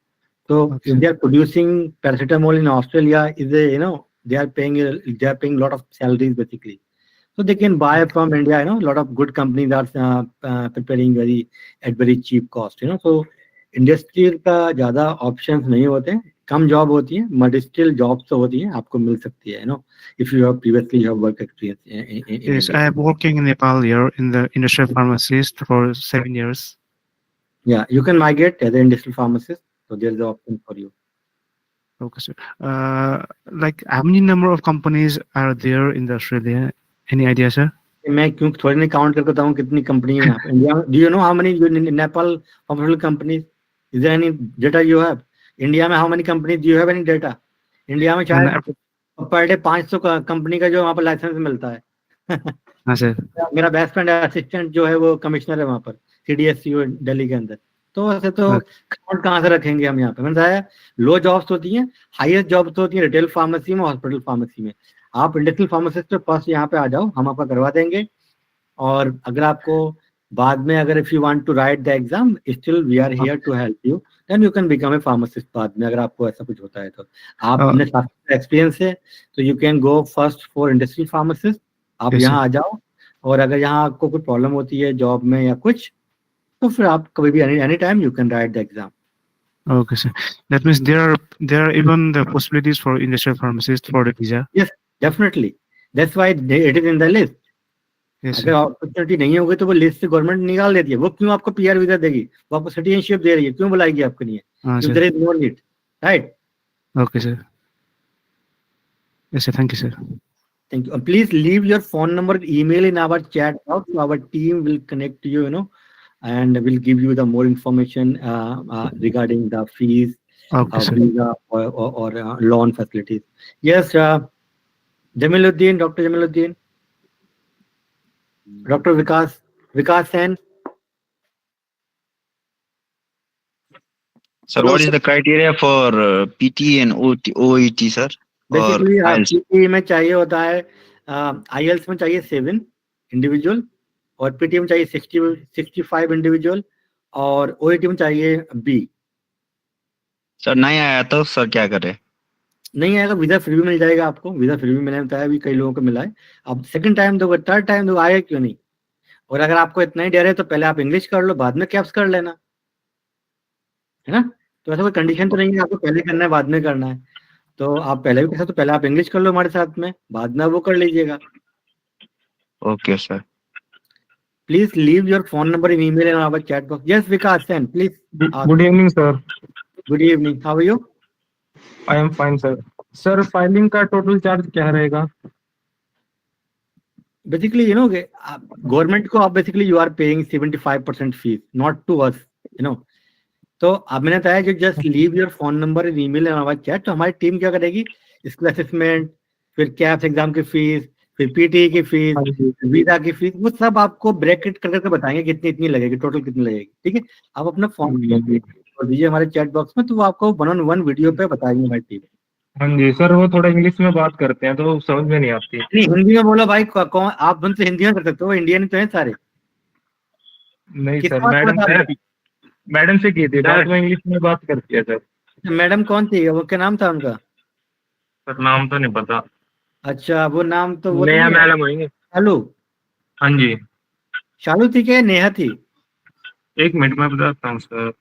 So if they are producing paracetamol in Australia, they are paying a lot of salaries basically. So they can buy from India. A lot of good companies are preparing at very cheap cost. So industrial का ज्यादा options नहीं होते हैं, कम job होती है, but still jobs तो होती हैं, आपको मिल सकती है, if you have previously have work experience. Yes, I am working in Nepal here in the industrial pharmacist for 7 years. Yeah, you can migrate as an industrial pharmacist, so there's the option for you. Okay, sir. Like how many number of companies are there in Australia? Any idea, sir? मैं क्यों थोड़ी नहीं count करके बताऊं कितनी company है यहाँ पे इंडिया में? Do you know how many Nepal pharmaceutical companies? Is there any data you have? India में how many companies? Do you have any data? India में शायद पर डे 500 कंपनी का जो वहाँ पर लाइसेंस मिलता है। हाँ सर। मेरा बेस्ट फ्रेंड असिस्टेंट जो है वो कमिश्नर है वहाँ पर CDSU दिल्ली के अंदर। तो ऐसे तो काउंट कहाँ से रखेंगे हम यहाँ पे? मैंने बताया लो जॉब्स होती हैं, हाईएस्ट जॉब्स होती हैं रिटेल फार्मेसी में, हॉस्पिटल फार्मेसी में। आप इंडस्ट्रियल फार्मासिस्ट फर्स्ट यहाँ पे आ जाओ, हम आपका करवा देंगे। और अगर आपको बाद में अगर if you want to write the exam, still we are here to help you, then you can become a pharmacist बाद में, अगर आपको ऐसा कुछ होता है तो। आप अपने साथ एक्सपीरियंस है तो you can go first for industrial pharmacist. आप यहाँ आ जाओ, और अगर यहाँ आपको कोई प्रॉब्लम होती है जॉब में या कुछ, तो फिर आप कभी भी any time you can right the exam. Okay, sir. That means there are even the possibilities for industrial pharmacists for the visa. Yes, definitely. That's why it is in the list. Yes, अगर sir. Opportunity नहीं होगी तो वो list से government निकाल देती है। वो क्यों आपको पीआर वीजा देगी, वो आपको सिटीजनशिप दे रही है, क्यों बुलाएगी आपके लिए? हाँ If sir. there is no need, right? Okay, sir. Yes, sir. Thank you, sir. Thank you. Please leave your phone number, email in our chat box, so our team will connect to you, and will give you the more information regarding the fees, Okay, sir. visa or loan facilities. Yes, Jamiluddin, Dr. Jamiluddin, Dr. Vikas Sen. Sir, what is the criteria for PT and OET, sir? Basically Or IELTS? PT में चाहिए होता है, IELTS में चाहिए 7 individual, और PT में चाहिए 65 individual, और ओईटी में चाहिए बी। सर नहीं आया तो सर क्या करे? नहीं आएगा, वीजा फ्री भी मिल जाएगा आपको, वीजा फ्री भी मैंने बताया, अभी कई लोगों को मिला है। अब सेकंड टाइम दोगे, थर्ड टाइम दोगे, आएगा क्यों नहीं? और अगर आपको इतना ही डर है तो पहले आप इंग्लिश कर लो, बाद में कैप्स कर लेना, है ना? तो ऐसा कोई कंडीशन तो नहीं है आपको पहले करना है बाद में करना है। तो आप पहले भी कर सकते, तो पहले आप इंग्लिश कर लो हमारे साथ में, बाद में वो कर लीजिएगा। Okay, sir. Please leave your phone number and email in our chat box. Yes, Vikas, then please. Good evening, sir. Good evening. How are you? I am fine, sir. Sir, filing का total charge क्या रहेगा? Basically, government को आप basically you are paying 75% fees, not to us, तो अब मैंने बताया कि just leave your phone number and email in our chat, तो हमारी टीम क्या करेगी, इसको असेसमेंट, फिर कैप्स एग्जाम की फीस, फिर पीटी की फीस, वीजा की फीस, वो सब आपको ब्रैकेट कर करके बताएंगे कितनी इतनी लगेगी, टोटल कितनी लगेगी। ठीक है, आप अपना फॉर्म कर दीजिए हमारे चैट बॉक्स में, तो वो आपको 1-on-1 वीडियो पे बताएंगे हमारी टीम। हाँ जी सर, वो थोड़ा इंग्लिश में बात करते हैं तो समझ में नहीं आती। नहीं, हिंदी में बोलो भाई, कौन आप हमसे हिंदी में कर सकते हो, इंडियन तो है सारे। नहीं सर, मैडम से की थी बात, वो इंग्लिश में बात करती है सर। मैडम कौन थी, वो क्या नाम था उनका? सर नाम तो नहीं पता। अच्छा, वो नाम तो वो नेहा मैडम होंगे। शालू? हाँ जी। शालू थी क्या, नेहा थी? एक मिनट में बताता हूँ sir.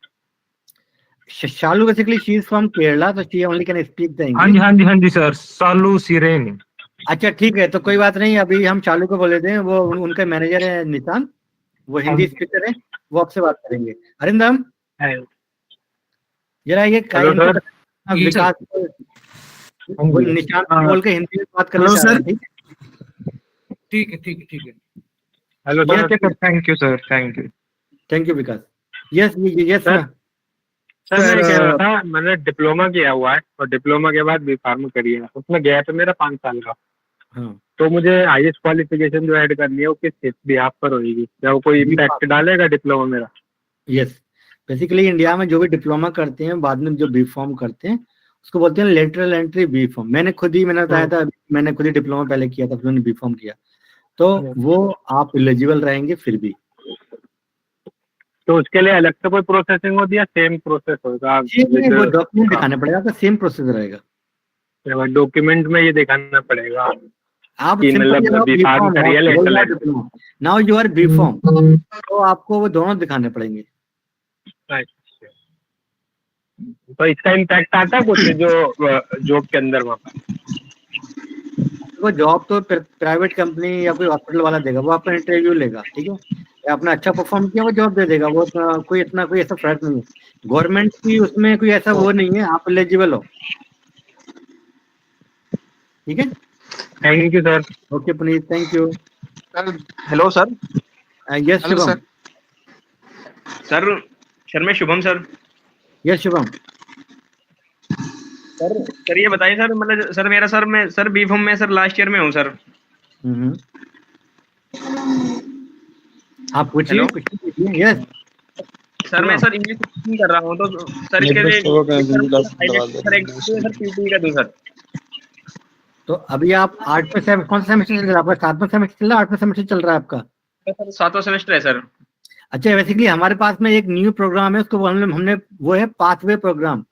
Shalu basically she is from Kerala, तो she only can speak the हाँ इंग्लिश। जी सर, शालू सिरेन। अच्छा ठीक है, तो कोई बात नहीं, अभी हम शालू को बोले थे, वो उनका मैनेजर है निशांत, वो हिंदी स्पीकर है, वो आपसे बात करेंगे। अरिंदम जरा ये विकास निशांत बोल के हिंदी में बात करना चाह रहे हैं। ठीक है। Hello sir, thank you sir, thank you Vikas. Yes sir, मैं कह रहा था, मैंने डिप्लोमा किया हुआ है और डिप्लोमा के बाद बी फार्म करी है, उसमें गैप है मेरा 5 साल का। हाँ, तो मुझे हाईएस्ट क्वालिफिकेशन जो ऐड करनी है वो किस बिहाफ पर होगी, या वो कोई इम्पैक्ट डालेगा डिप्लोमा मेरा? यस, बेसिकली इंडिया में जो भी डिप्लोमा करते हैं बाद में जो बी फॉर्म करते हैं उसको बोलते हैं लेटरल एंट्री बी फॉर्म। मैंने बताया था, मैंने खुद ही डिप्लोमा पहले किया था, फिर मैंने बी फॉर्म किया, तो वो आप एलिजिबल रहेंगे फिर भी। तो उसके लिए अलग से कोई प्रोसेसिंग होती है, सेम प्रोसेस होगा? वो डॉक्यूमेंट दिखाना पड़ेगा, आपका सेम प्रोसेस रहेगा। डॉक्यूमेंट में ये दिखाना पड़ेगा आप कि मतलब बी फार्म करी है, lateral. Now you are B pharm, तो आपको वो दोनों दिखाने पड़ेंगे। तो इसका इम्पैक्ट आता है कुछ जो जॉब के अंदर वहाँ पर? वो जॉब तो प्राइवेट कंपनी या कोई हॉस्पिटल वाला देगा, वो आपका इंटरव्यू लेगा, ठीक है, आपने अच्छा परफॉर्म किया वो जॉब दे देगा, वो कोई ऐसा फर्क नहीं है। गवर्नमेंट की उसमें कोई ऐसा वो नहीं है, आप एलिजिबल हो। ठीक है, thank you sir. Okay Puneet, thank you. Hello sir. Yes Shubham. Sir मैं Shubham sir. Yes Shubham. Sir ये बताइए सर, मतलब सर मेरा मैं बी फॉर्म में सर लास्ट ईयर में हूँ सर। आप पूछिए। यस सर, मैं सर इंग्लिश कर रहा हूँ, तो सर इसके लिए सर पीटी का दूं सर। तो अभी आप 8वें कौन सा सेमेस्टर चल रहा है आपका? 7वां सेमेस्टर चल रहा है, 8वां सेमेस्टर चल रहा है आपका? सर 7वां सेमेस्टर है सर। अच्छा, बेसिकली हमारे पास में एक न्यू प्रोग्राम है, उसको हमने वो है पाथवे प्रोग्राम।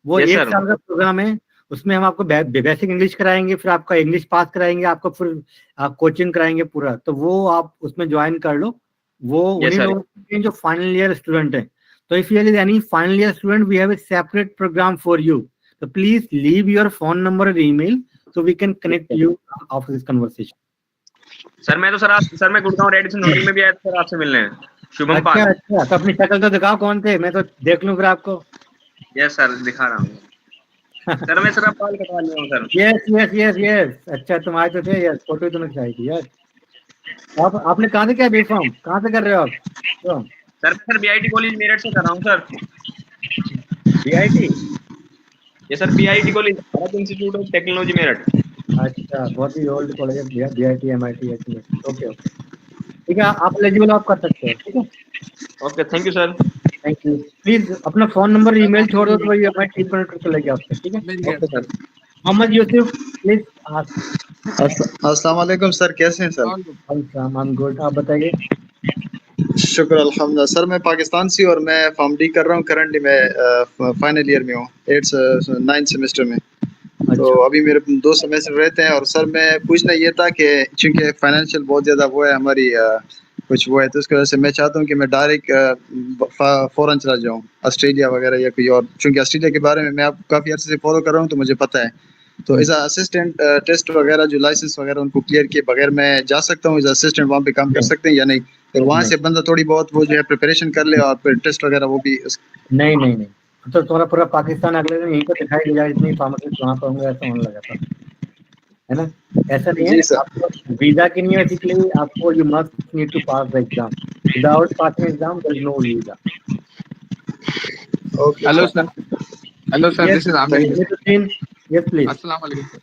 वो 1 साल का प्रोग्राम है, उसमें हम आपको बेसिक इंग्लिश कराएंगे, फिर आपका इंग्लिश पास कराएंगे, आपको फिर कोचिंग कराएंगे पूरा, तो वो आप उसमें ज्वाइन कर लो। वो उन्हीं लोगों के जो फाइनल ईयर स्टूडेंट हैं। तो if your is any final year student, we have a separate programme for you, तो please leave your phone number और email so we can connect you after this conversation. Sir मैं तो sir मैं Gurgaon Radisson hotel में भी आया था sir आपसे मिलने। शुभम अच्छा पाल। अच्छा, तो अपनी शक्ल तो दिखाओ कौन थे, मैं तो देख लूं फिर आपको। यस सर दिखा रहा हूँ सर। मैं सर आप बाल कटवा लिया हूँ sir. Yes yes yes yes, अच्छा तुम आए तो थे, यस फोटो तुमने खिंचाई थी यस। आपने कहाँ से किया बी फार्म, कहाँ से कर रहे हो आप? तो सर बीआईटी कॉलेज मेरठ से कर रहा हूँ सर। बीआईटी? ये sir BIT college Bharat institute of technology Meerut. अच्छा, बहुत ही ओल्ड कॉलेज है भैया, BIT MIT HMS. Okay okay, ठीक है, आप एलिजिबल आप कर सकते हो, ठीक है। Okay thank you sir. Thank you. Please अपना फोन नंबर ईमेल छोड़ दो तो वही मैं टीम कनेक्ट कर लेंगे आपसे, ठीक है। Okay sir. Mohammad Yusuf please अस्सलाम वालेकुम सर, कैसे हैं सर? आई एम गुड, आप बताइए। शुक्र अल्हम्दुलिल्लाह सर, मैं पाकिस्तान से और मैं फार्मडी कर रहा हूँ। करंटली मैं फाइनल ईयर में हूँ, 9th सेमेस्टर में। तो अभी मेरे 2 सेमेस्टर रहते हैं। और सर मैं पूछना ये था कि चूंकि फाइनेंशियल बहुत ज़्यादा वो है हमारी कुछ वो है, तो उसकी वजह से मैं चाहता हूँ कि मैं डायरेक्ट फ़ौरन चला जाऊँ ऑस्ट्रेलिया वगैरह या कोई और। चूंकि ऑस्ट्रेलिया के बारे में मैं आप काफ़ी अर्से से फॉलो कर रहा हूँ तो मुझे पता है। तो एज असिस्टेंट टेस्ट वगैरह जो लाइसेंस वगैरह उनको क्लियर किए बगैर मैं जा सकता हूँ एज असिस्टेंट, वहाँ पे काम कर सकते हैं या नहीं? फिर वहाँ से बंदा थोड़ी बहुत वो जो है प्रिपरेशन कर ले और फिर टेस्ट वगैरह वो भी नहीं नहीं नहीं, तो तुम्हारा पूरा पाकिस्तान अगले दिन यहीं पर दिखाई दे जाए, इतनी फार्मासिस्ट वहाँ पर होंगे, ऐसा होने लगा था, है ना। ऐसा नहीं है, आपको वीजा के लिए बेसिकली आपको you must need to pass the exam, without passing exam there is no visa. Hello sir, hello sir, this is Aamir. Yes please. अस्सलाम वालेकुम सर।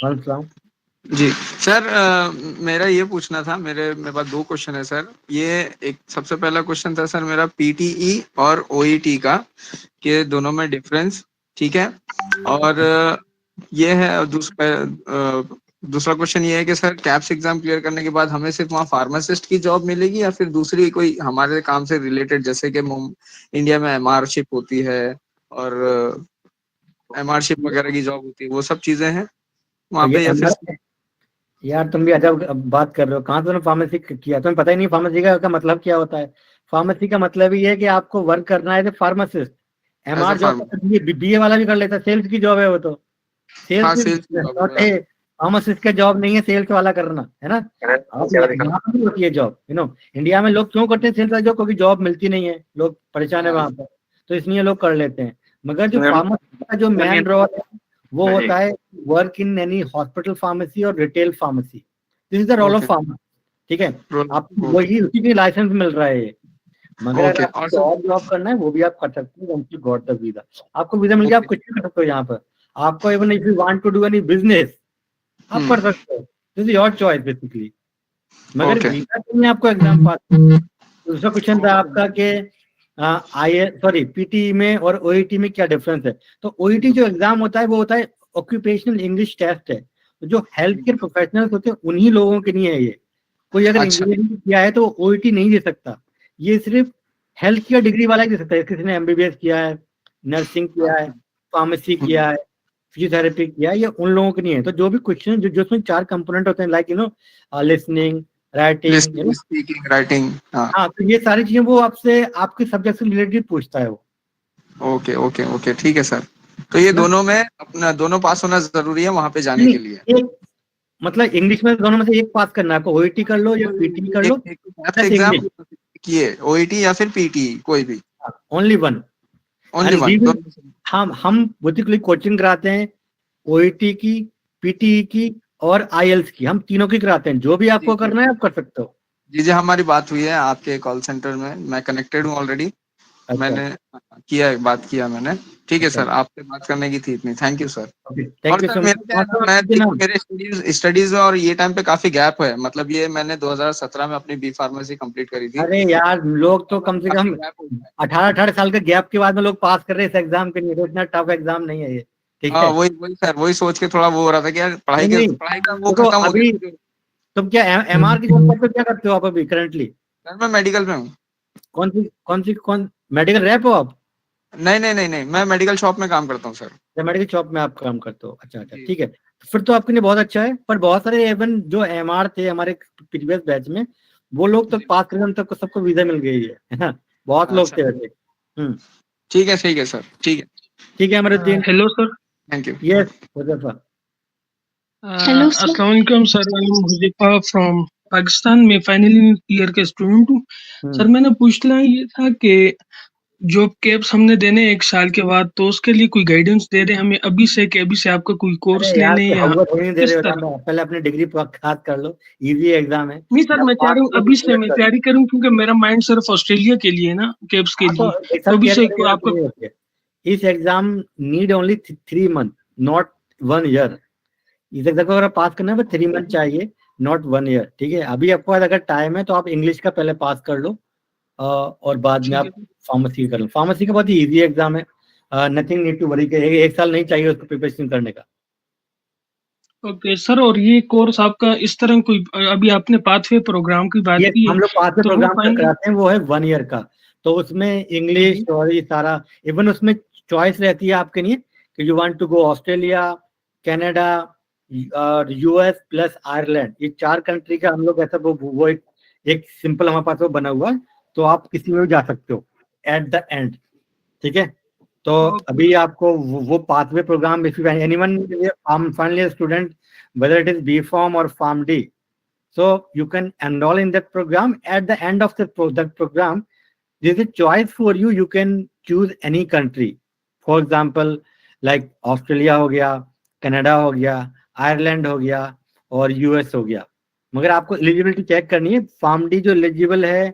वालेकुम जी सर, मेरा ये पूछना था, मेरे पास 2 क्वेश्चन है सर। ये एक सबसे पहला क्वेश्चन था सर मेरा पीटीई और ओईटी का, कि दोनों में डिफरेंस, ठीक है। और ये है दूसरा क्वेश्चन ये है कि सर कैप्स एग्जाम क्लियर करने के बाद हमें सिर्फ वहाँ फार्मासिस्ट की जॉब मिलेगी या फिर दूसरी कोई हमारे काम से रिलेटेड, जैसे कि इंडिया में एमआरशिप होती है और एमआरशिप वगैरह की जॉब होती है, वो सब चीजें हैं वहाँ पे या फिर? यार तुम भी अजब बात कर रहे हो, कहाँ तुमने फार्मेसी किया, तुम्हें पता ही नहीं फार्मेसी का मतलब क्या होता है। फार्मेसी का मतलब ही है कि आपको वर्क करना है फार्मासिस्ट। एमआर जॉब बीए वाला भी कर लेता है, सेल्स की जॉब है वो, तो सेल्स फार्मासिस्ट का जॉब नहीं है सेल्स वाला करना, है ना। आप होती है जॉब, इंडिया में लोग क्यों करते हैं सेल्स वाला जॉब, क्योंकि जॉब मिलती नहीं है, लोग परेशान है वहां पर, तो इसलिए लोग कर लेते हैं। मगर जो फार्मासिस्ट का जो मेन रोल है वो होता है work in any hospital pharmacy और retail pharmacy, this is the role of pharmacy, ठीक है। आपको वही उसी के लाइसेंस मिल रहा है ये। मगर अगर आपको और जॉब करना है वो भी आप कर सकते हैं, once you got the visa। आपको वीजा मिल गया, आप कुछ भी कर सकते हो यहाँ पर। आपको even if you want to do any business आप कर सकते हो, this is your choice basically. मगर वीजा के लिए आपको एग्जाम पास। दूसरा क्वेश्चन था आपका कि पीटी में और ओईटी में क्या डिफरेंस है। तो ओईटी जो एग्जाम होता है वो होता है ऑक्यूपेशनल इंग्लिश टेस्ट है, तो जो हेल्थ केयर प्रोफेशनल्स होते हैं उन्हीं लोगों के लिए है ये। कोई अगर इंजीनियरिंग किया है तो ओईटी नहीं दे सकता, ये सिर्फ हेल्थ केयर डिग्री वाला ही दे सकता है। किसी ने एमबीबीएस किया है, नर्सिंग किया है, फार्मेसी किया है, फिजियोथेरेपी किया है, ये उन लोगों के लिए है। तो जो भी क्वेश्चन जो उसमें 4 कंपोनेंट होते हैं, like listening, writing, speaking, writing, हाँ, तो ये सारी चीजें वो आपसे आपके सब्जेक्ट से रिलेटेड पूछता है वो। ओके ओके ओके, ठीक है सर। तो ये दोनों में अपना दोनों पास होना जरूरी है वहां पे जाने के लिए? मतलब इंग्लिश में दोनों में से एक पास करना है आपको, ओईटी कर लो या पीटी कर लो। एग्जाम किए ओईटी या फिर पीटी, कोई भी? Only one. हम बेसिकली कोचिंग कराते हैं ओईटी की, पीटी की और आईएल्स की, हम तीनों की कराते हैं। जो भी आपको करना है आप कर सकते हो। जी, हमारी बात हुई है आपके कॉल सेंटर में, मैं कनेक्टेड हूँ ऑलरेडी। मैंने बात किया मैंने, ठीक है सर। आपसे बात करने की थी इतनी, थैंक यू सर। और सर मेरे स्टडीज और ये टाइम पे काफी गैप है, मतलब ये मैंने 2017 में अपनी बी फार्मेसी कंप्लीट करी थी। अरे यार लोग तो कम से कम 18 साल के गैप के बाद में लोग पास कर रहे हैं इस एग्जाम के लिए, तो इतना टफ एग्जाम नहीं है ये, ठीक है। वही सर, वही सोच के थोड़ा वो हो रहा था कि यार पढ़ाई का वो खत्म हो गया। तुम क्या एमआर की जॉब क्या करते हो आप अभी करंटली? सर मैं मेडिकल में हूँ। कौन मेडिकल रैप हो आप? नहीं, मैं मेडिकल शॉप में काम करता हूँ सर। मेडिकल शॉप में आप काम करते हो, अच्छा, ठीक है। फिर तो आपके लिए बहुत अच्छा है। पर बहुत सारे इवन जो एमआर थे हमारे प्रीवियस बैच में, वो लोग तो पास करने तक सबको वीजा मिल गई है ना, बहुत लोग थे वैसे। ठीक है सर, ठीक है Amruddin. Hello sir. Thank you. Yes hello sir. अस्सलाम वालेकुम sir, I am Huzaifa from Pakistan में फाइनल ईयर के स्टूडेंट हूँ। सर मैंने पूछना ये था कि जो कैप्स हमने देने हैं 1 साल के बाद, तो उसके लिए कोई गाइडेंस दे रहे हैं हमें अभी से कि अभी से आपका कोई कोर्स अरे यार लेने कोई या हवा थोड़ी नहीं दे किस रहे हो तरह? ना, पहले अपनी डिग्री खास कर लो, इजी एग्जाम है। नहीं सर, जब मैं चाह पास रहा हूँ करोगे अभी से क्लियर मैं कर लो। तैयारी करूँ क्योंकि मेरा माइंड सिर्फ ऑस्ट्रेलिया के लिए है ना, कैप्स के हाँ तो लिए। एक तो साल अभी क्लियर से करेंगे आपका तो ओके। इस exam need only 3 month, not 1 year. इस एग्जाम को अगर पास करना है तो 3 मंथ चाहिए, नॉट 1 ईयर। ठीक है, अभी आपको अगर टाइम है तो आप इंग्लिश का पहले पास कर लो, और बाद में ठीक आप है। फार्मेसी कर लो। फार्मेसी का बहुत ही ईजी एग्जाम है, नथिंग नीड टू वरी के 1 साल नहीं चाहिए उसको प्रिपरेशन करने का। ओके सर, और ये कोर्स आपका इस तरह कोई अभी आपने पाथवे प्रोग्राम की बात ये की है, हम लोग पास में तो वो प्रोग्राम फाइनल कराते हैं, वो है 1 ईयर का। तो उसमें इंग्लिश और ये सारा, इवन उसमें चॉइस रहती है आपके लिए कि you want to go Australia, Canada और यूएस प्लस आयरलैंड। ये 4 कंट्री का हम लोग ऐसा वो एक सिंपल हमारे पास वो बना हुआ है, तो आप किसी में भी जा सकते हो एट द एंड। ठीक है, तो अभी आपको वो pathway program, if anyone final student whether it is B Farm or PharmD, so you can enroll in that program. At the end of that program, there's a choice for you. You can choose any country. For example, like Australia हो गया, Canada हो गया, Ireland हो गया और US हो गया। मगर आपको एलिजिबिलिटी चेक करनी है। फार्म डी जो एलिजिबल है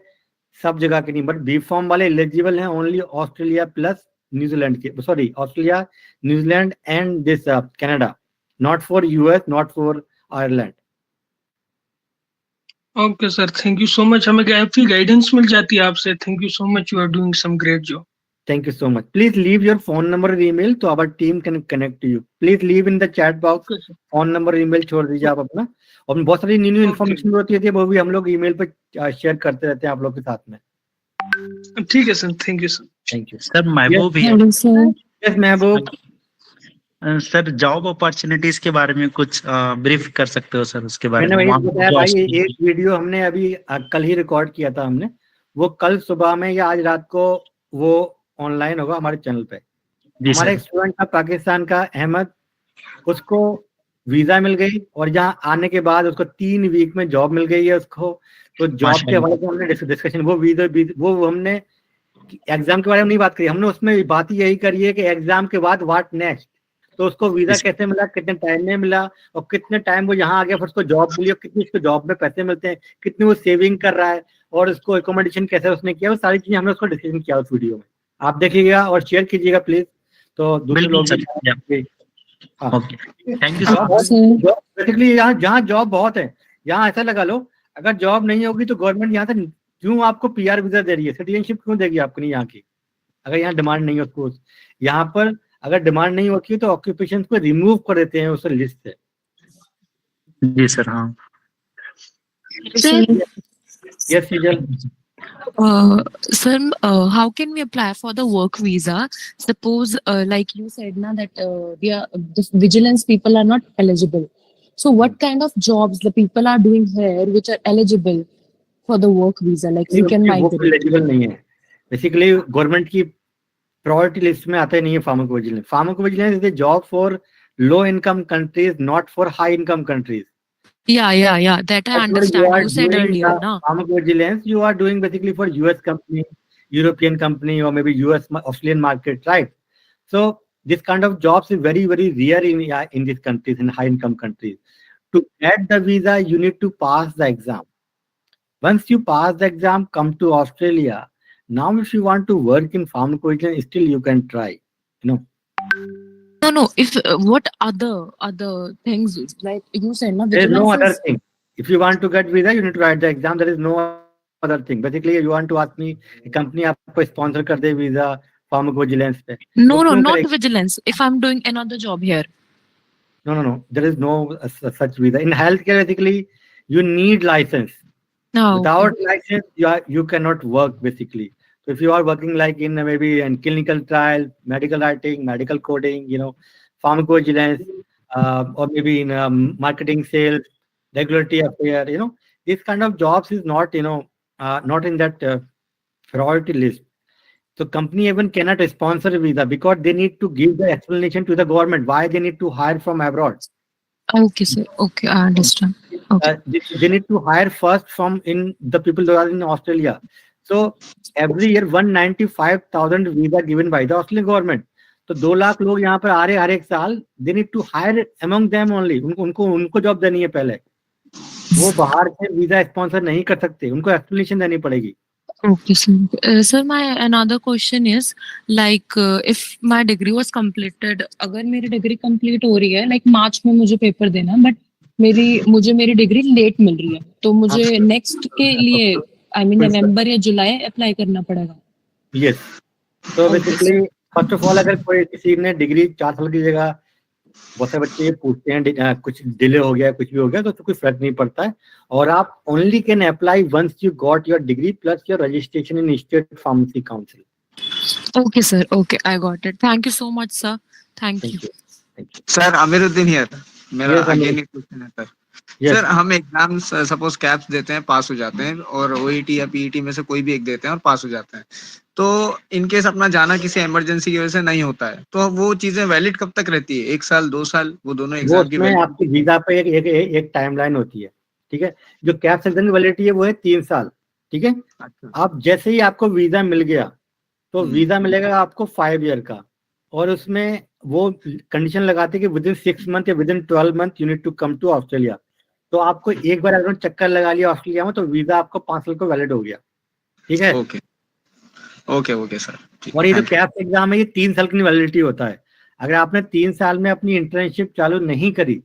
सब जगह के नहीं, बट बी फॉर्म वाले एलिजिबल हैं ओनली ऑस्ट्रेलिया प्लस न्यूजीलैंड के, sorry Australia, New Zealand and this Canada, not for US, not for Ireland. Okay sir, thank you so much. हमें काफी गाइडेंस मिल जाती है आपसे। Thank you so much, you are doing some great job. Thank you so much. Please leave your phone number or email so our team can connect to you. Please leave in the chat box phone number, email छोड़ दीजिए आप अपना। और बहुत सारी new information होती है वो भी हम लोग ईमेल पे शेयर करते रहते हैं आप लोग के साथ में। ठीक है sir, thank you sir. Thank you sir. महबूब भी यस महबूब। सर, जॉब अपॉर्चुनिटीज के बारे में कुछ ब्रीफ कर सकते हो सर, उसके बारे मैंने में? वही वहाँ बताया जो भाई, ऑस्ट्रेलिया एक वीडियो हमने अभी कल ही रिकॉर्ड किया था हमने, वो कल सुबह में या आज रात को वो ऑनलाइन होगा हमारे चैनल पे। हमारे एक स्टूडेंट था पाकिस्तान का, अहमद, उसको वीजा मिल गई और यहाँ आने के बाद उसको 3 वीक में जॉब मिल गई है उसको। तो जॉब के हवाले से हमने डिस्कशन, वो वीजा वो हमने एग्जाम के बारे में नहीं बात करी हमने, उसमें बात यही करी है कि एग्जाम के बाद व्हाट नेक्स्ट। तो उसको वीजा कैसे मिला, कितने टाइम में मिला और कितने टाइम वो यहाँ आ गया, फिर उसको जॉब मिली और कितनी उसको जॉब में पैसे मिलते हैं, कितनी वो सेविंग कर रहा है और उसको एकोमोडेशन कैसे उसने किया, वो सारी चीजें हमने उसको डिस्कशन किया उस वीडियो में। आप देखिएगा और शेयर कीजिएगा प्लीज, तो दूसरे लोग भी। हाँ, thank you so much. Basically यहाँ जहाँ जॉब बहुत है, यहाँ ऐसा लगा लो अगर जॉब नहीं होगी तो गवर्नमेंट यहाँ से क्यों आपको पीआर वीजा दे रही है, सिटीजनशिप क्यों देगी आपको नहीं यहाँ की, अगर यहाँ डिमांड नहीं है उसको। यहाँ पर अगर डिमांड नहीं होती है तो ऑक्यूपेशन को रिमूव कर देते हैं उस लिस्ट से। जी सर। हाँ yes सीजल। Sir, how can we apply for the work visa? Suppose, like you said, na that the vigilance people are not eligible. So, what kind of jobs the people are doing here which are eligible for the work visa? Like we can migrate. Eligible नहीं है, basically government की priority list में आता ही नहीं है pharmacovigilance. Pharmacovigilance is a job for low income countries, not for high income countries. Yeah. That I understand. You said earlier, na? Pharmacovigilance you are doing basically for US company, European company, or maybe US Australian market, right? So this kind of jobs is very rare in these countries, in high income countries. To get the visa, you need to pass the exam. Once you pass the exam, come to Australia. Now, if you want to work in pharmacovigilance, still you can try. You know. No. If what other things like you said, na? There is no Vigilance other is thing. If you want to get visa, you need to write the exam. There is no other thing. Basically, you want to ask me, a company आपको sponsor कर दे visa pharmacovigilance पे। no, वो क्यों not करेगी? vigilance. If I'm doing another job here. No. There is no such visa. In healthcare, basically, you need license. No. Without license, you cannot work basically. So if you are working like in maybe in clinical trial, medical writing, medical coding, pharmacovigilance, or maybe in marketing, sales, regulatory affair, this kind of jobs is not, not in that priority list. So company even cannot sponsor a visa because they need to give the explanation to the government why they need to hire from abroad. Okay, sir. Okay, I understand. Okay. They need to hire first from in the people that are in Australia. So every year 195,000 visa given by the Australian government. तो 2 लाख लोग यहाँ पर आ रहे हर एक साल. They need to hire among them only. उनको job देनी है पहले. वो बाहर से वीजा स्पॉन्सर नहीं कर सकते. उनको एक्सप्लेनेशन देनी पड़ेगी. Okay, sir. Sir, my another question is like if my degree was completed, अगर मेरी डिग्री कंप्लीट हो रही है, like मार्च में मुझे पेपर देना है, बट मुझे मेरी डिग्री लेट मिल रही है, तो मुझे नेक्स्ट के लिए आई मीन नवंबर या जुलाई अप्लाई करना पड़ेगा. यस. तो बेसिकली फर्स्ट ऑफ ऑल अगर कोई किसी ने डिग्री 4 साल की जगह, बहुत सारे बच्चे ये पूछते हैं कुछ डिले हो गया, कुछ भी हो गया, तो कोई फर्क नहीं पड़ता है. और आप only can apply once you got your degree plus your registration in state pharmacy council. Okay, sir. Okay, I got it. Thank you so much, sir. Thank you. Sir Amiruddin here. मेरा Yes, अगेन Amir. एक question है sir. Yes. Sir हम exam suppose caps देते हैं, पास हो जाते हैं, और ओईटी या पीईटी में से कोई भी एक देते हैं और पास हो जाते हैं, तो इनकेस अपना जाना किसी इमरजेंसी की वजह से नहीं होता है, तो वो चीजें वैलिड कब तक रहती है? 1 साल 2 साल, वो दोनों वो एग्जाम की उसमें वैलिड? आपकी वीजा पे एक टाइमलाइन होती है. ठीक है. जो कैप्स एग्जाम की वैलिडिटी है वो है 3 साल. ठीक है. आप जैसे ही आपको वीजा मिल गया, तो वीजा मिलेगा आपको 5 ईयर का, और उसमें वो कंडीशन लगाते हैं कि विद इन 6 मंथ या within 12 month you need to come to Australia. तो आपको एक बार अगर चक्कर लगा लिया ऑस्ट्रेलिया में, तो वीजा आपको 5 साल को वैलिड हो गया. ठीक है. Okay okay okay sir. और ये जो कैप्स एग्जाम है ये 3 साल की वैलिडिटी होता है. अगर आपने 3 साल में अपनी इंटर्नशिप चालू नहीं करी,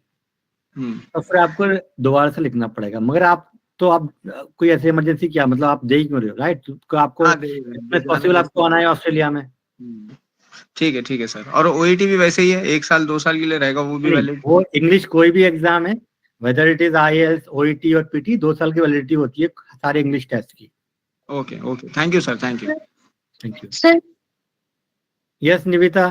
तो फिर आपको दोबारा से लिखना पड़ेगा. मगर आप कोई ऐसी इमरजेंसी क्या, मतलब आप देख रहे हो, राइट? तो आपको पॉसिबल आपको आना है ऑस्ट्रेलिया में. ठीक है सर. और ओईटी भी वैसे ही है, 1 साल 2 साल के लिए रहेगा, वो भी वैलिड? वो इंग्लिश कोई भी एग्जाम है, whether it is IELTS, OET और पीटी, 2 साल की वैलिडिटी होती है सारे इंग्लिश टेस्ट की. Okay okay. Thank you sir. Thank you. Thank you. Sir, yes Nivita.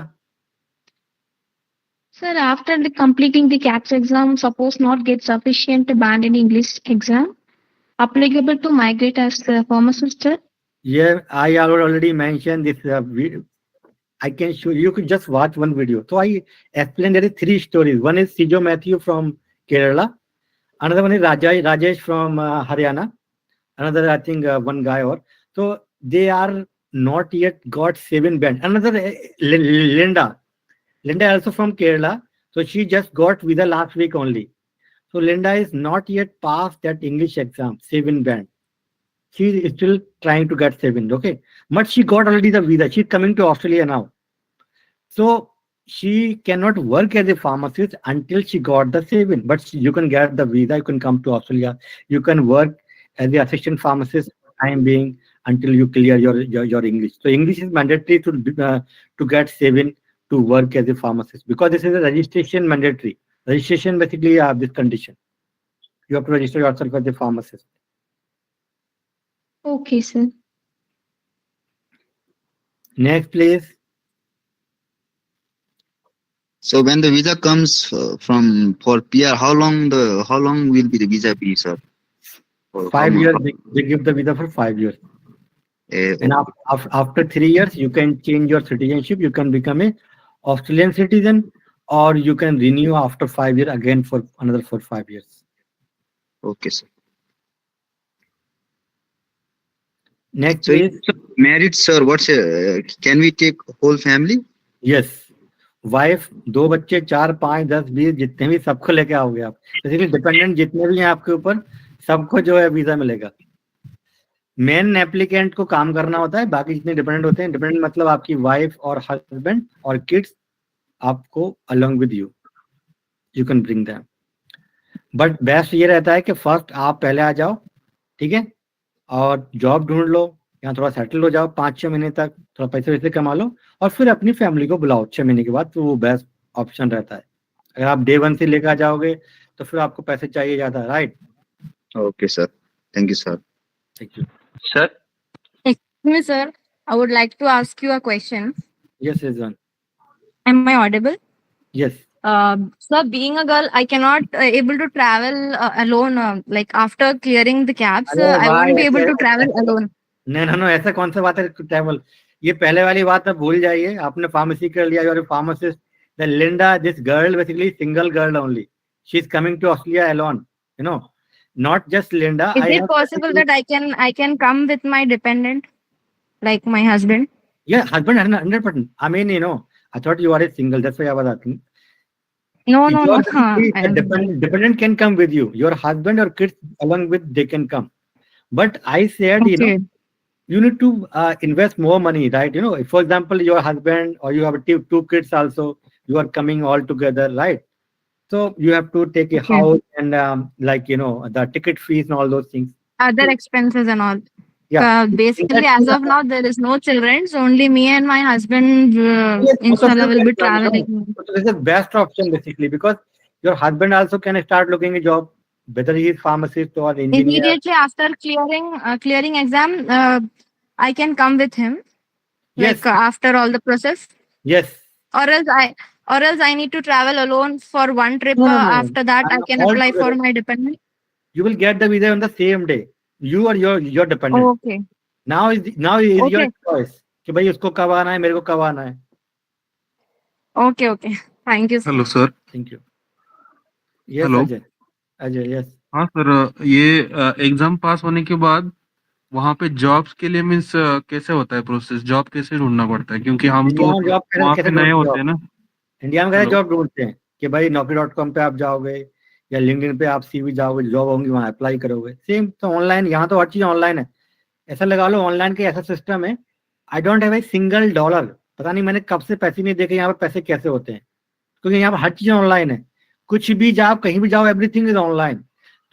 sir, after completing the KAPS exam, suppose not get sufficient band in English exam, applicable to migrate as a pharmacist, sir? Yeah, I already mentioned this. I can show you. Could just watch one video. So I explained there are 3 stories. One is Sijo Matthew from Kerala. Another one is Rajesh from Haryana. Another, I think, one guy or so. They are not yet got 7 band. Another Linda also from Kerala. So she just got visa last week only. So Linda is not yet passed that English exam, 7 band. She is still trying to get 7, okay? But she got already the visa. She's coming to Australia now. So she cannot work as a pharmacist until she got the 7. But you can get the visa, you can come to Australia. You can work as the assistant pharmacist time being until you clear your English. So English is mandatory to get 7 to work as a pharmacist, because this is a registration mandatory. Registration basically this condition. You have to register yourself as a pharmacist. Okay, sir. Next, please. So when the visa comes for PR, how long will be the visa be, sir? 5 years. They give the visa for 5 years. And after 3 years, you can change your citizenship. You can become a Australian citizen, or you can renew after 5 years again for another 5 years. Okay, sir. Next, so please. Married, sir. Can we take whole family? Yes. Wife, 2 बच्चे, 4, 5, 10, 20 जितने भी, सबको लेके आओगे आप. Basically dependent जितने भी हैं आपके ऊपर, सबको जो है वीजा मिलेगा. मेन एप्लीकेंट को काम करना होता है, बाकी जितने डिपेंडेंट होते हैं, डिपेंडेंट मतलब आपकी वाइफ और हस्बैंड और किड्स, आपको along with you can bring them. But best ये रहता है कि फर्स्ट आप पहले आ जाओ, ठीक है, और जॉब ढूंढ लो, यहाँ थोड़ा सेटल हो जाओ 5-6 महीने तक, थोड़ा पैसे वैसे कमा लो, और फिर अपनी फैमिली को बुलाओ 6 महीने के बाद. तो वो बेस्ट ऑप्शन रहता है. अगर आप डे 1 से लेकर जाओगे तो फिर आपको पैसे चाहिए ज्यादा, right? Okay, sir. Thank you, sir. Thank you. Sir. Excuse me, sir. I would like to ask you a question. Yes, Rizwan. Am I audible? Yes. Sir, being a girl, I cannot able to travel alone. Like after clearing the KAPS, I won't be able to travel alone. No, ऐसा कौन सा बात है travel? ये पहले वाली बात आप भूल जाइए. आपने फार्मेसी कर लिया, you are a pharmacist. The Linda, this girl, basically single girl only. she's coming to Australia alone, not just Linda. Is it possible that I can come with my dependent, like my husband? Yeah, husband 100%. I mean, I thought you are a single. That's why I was asking. No, no, no. Dependent can come with you. Your husband or kids along with, they can come. But I said, Okay. you need to invest more money, right? For example, your husband or you have two kids also, you are coming all together, right? So you have to take a Okay. house and the ticket fees and all those things. Other expenses and all. Yeah. Basically, as of now, there is no children. So only me and my husband, inshallah, will be traveling. So this is the best option basically, because your husband also can start looking a job, whether he is pharmacist or engineer. Immediately after clearing exam, I can come with him. Yes. Like after all the process. Yes. Or else I need to travel alone for one trip. No. After that, I can All apply for together. my dependent. You will get the visa on the same day. You or your dependent. Oh, okay. Now is your Okay. choice कि भाई उसको कब आना है, मेरे को कब आना है. Okay. Thank you. Hello sir. Thank you. Yes, hello. Ajay yes. हाँ सर, ये एग्जाम पास होने के बाद वहाँ पे जॉब्स के लिए मीन्स कैसे होता है प्रोसेस? जॉब कैसे ढूंढना पड़ता है? क्योंकि हम तो वहाँ पे नए होते हैं ना. इंडिया में कैसे जॉब ढूंढते हैं कि भाई naukri.com पे आप जाओगे या लिंक्डइन पे आप सीवी जाओगे, जॉब होंगी वहाँ अप्लाई करोगे. सेम तो ऑनलाइन, यहाँ तो हर चीज ऑनलाइन है. ऐसा लगा लो ऑनलाइन के ऐसा सिस्टम है, I don't have a single dollar. पता नहीं मैंने कब से पैसे नहीं देखे यहाँ पर पैसे कैसे होते हैं, क्योंकि यहाँ पर हर चीज ऑनलाइन है. कुछ भी जाओ, कहीं भी जाओ, एवरीथिंग इज ऑनलाइन.